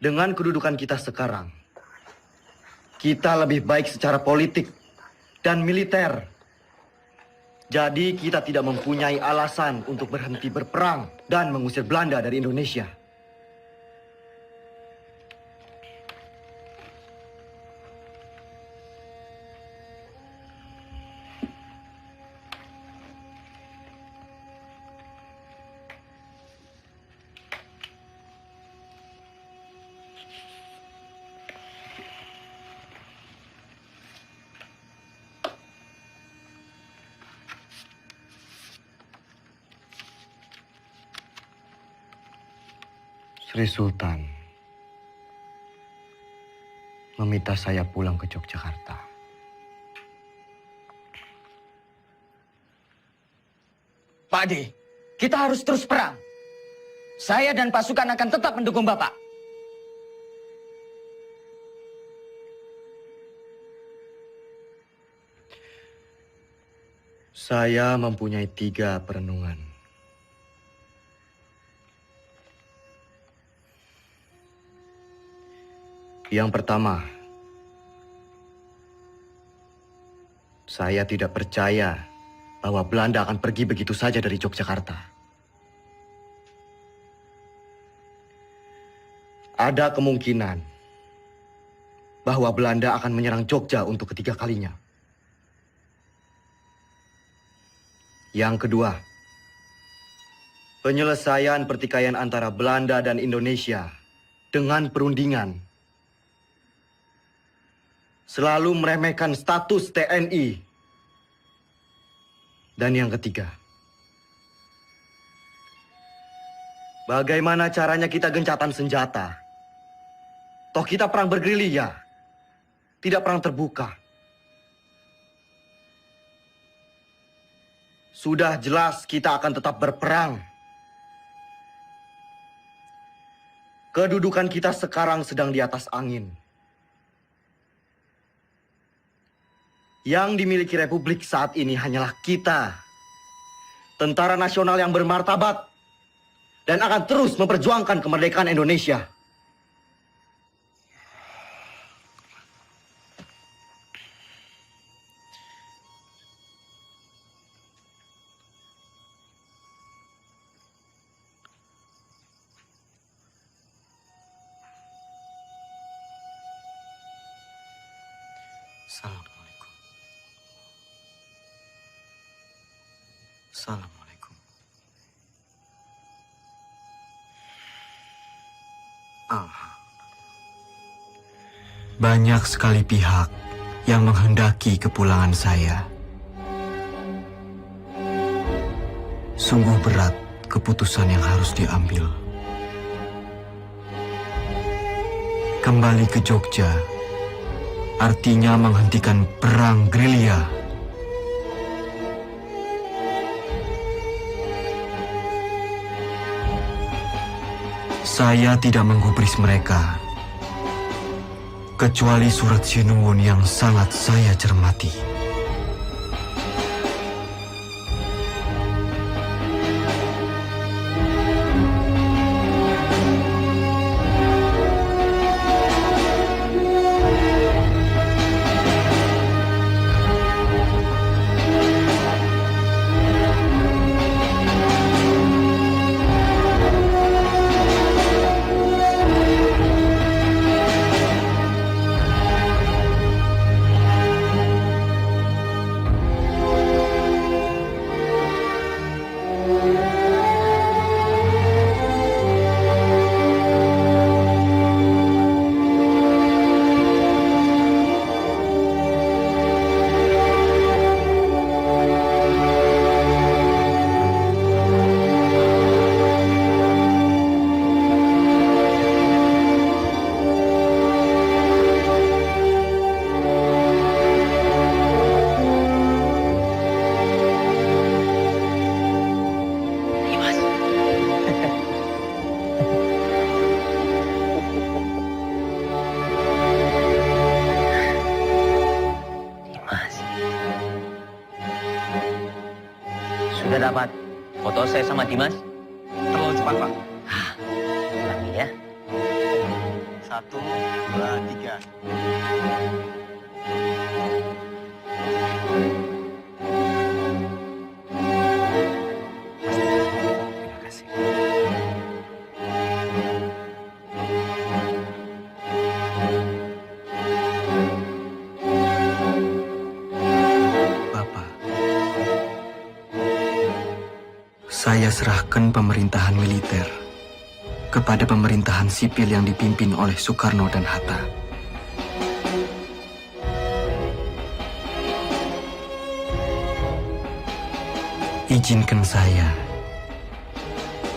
dengan kedudukan kita sekarang, kita lebih baik secara politik dan militer. Jadi kita tidak mempunyai alasan untuk berhenti berperang dan mengusir Belanda dari Indonesia. Sri Sultan meminta saya pulang ke Yogyakarta. Pak Ade, kita harus terus perang. Saya dan pasukan akan tetap mendukung Bapak. Saya mempunyai 3 perenungan. Yang pertama, saya tidak percaya bahwa Belanda akan pergi begitu saja dari Yogyakarta. Ada kemungkinan bahwa Belanda akan menyerang Jogja untuk ketiga kalinya. Yang kedua, penyelesaian pertikaian antara Belanda dan Indonesia dengan perundingan selalu meremehkan status TNI Dan yang ketiga, bagaimana caranya kita gencatan senjata? Toh kita perang bergerilya, tidak perang terbuka. Sudah jelas kita akan tetap berperang. Kedudukan kita sekarang sedang di atas angin. Yang dimiliki Republik saat ini hanyalah kita, tentara nasional yang bermartabat dan akan terus memperjuangkan kemerdekaan Indonesia. Assalamualaikum. Assalamualaikum. Banyak sekali pihak yang menghendaki kepulangan saya. Sungguh berat keputusan yang harus diambil. Kembali ke Jogja artinya menghentikan perang gerilya. Saya tidak menggubris mereka, kecuali surat Sinuwun yang sangat saya cermati. Sudah dapat foto saya sama Dimas? Terlalu cepat, Pak. Ulangi ya. 1, 2, 3. Terima kasih. Bapak, saya serahkan pemerintahan militer kepada pemerintahan sipil yang dipimpin oleh Soekarno dan Hatta. Izinkan saya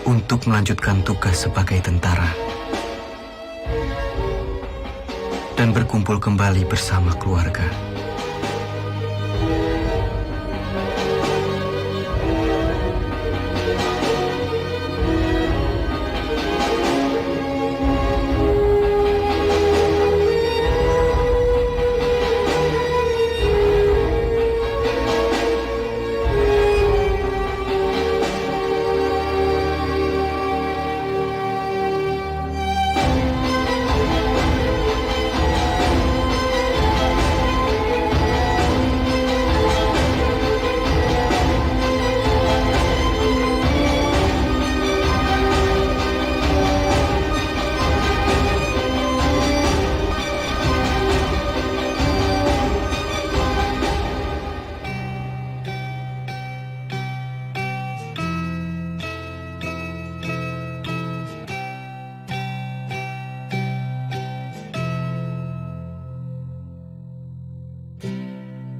untuk melanjutkan tugas sebagai tentara dan berkumpul kembali bersama keluarga.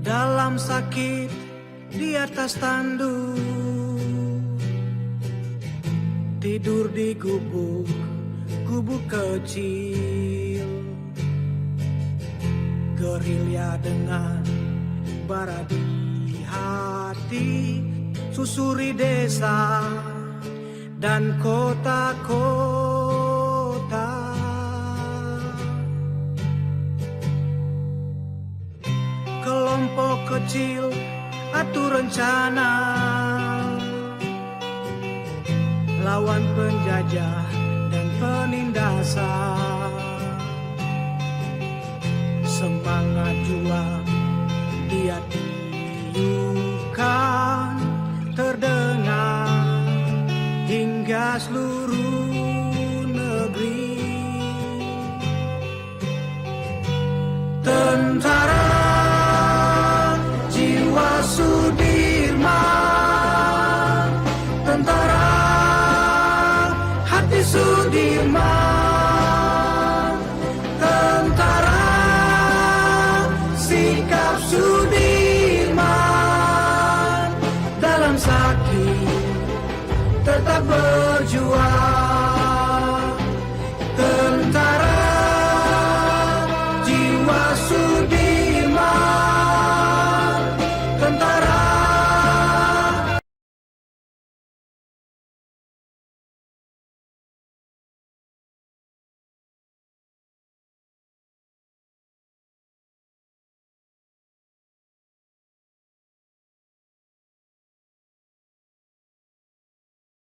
Dalam sakit dia atas tanduk, tidur di gubuk kecil, gerilya dengan bara di hati, susuri desa dan kota-kota. Kelompok kecil atur rencana lawan penjajah dan penindasan. Semangat juang dia tiupkan terdengar hingga seluruh negeri. Tentara jiwa Sudirman, tentara hati Sudirman, tentara sikap Sudirman, dalam sakit tetap berjuang.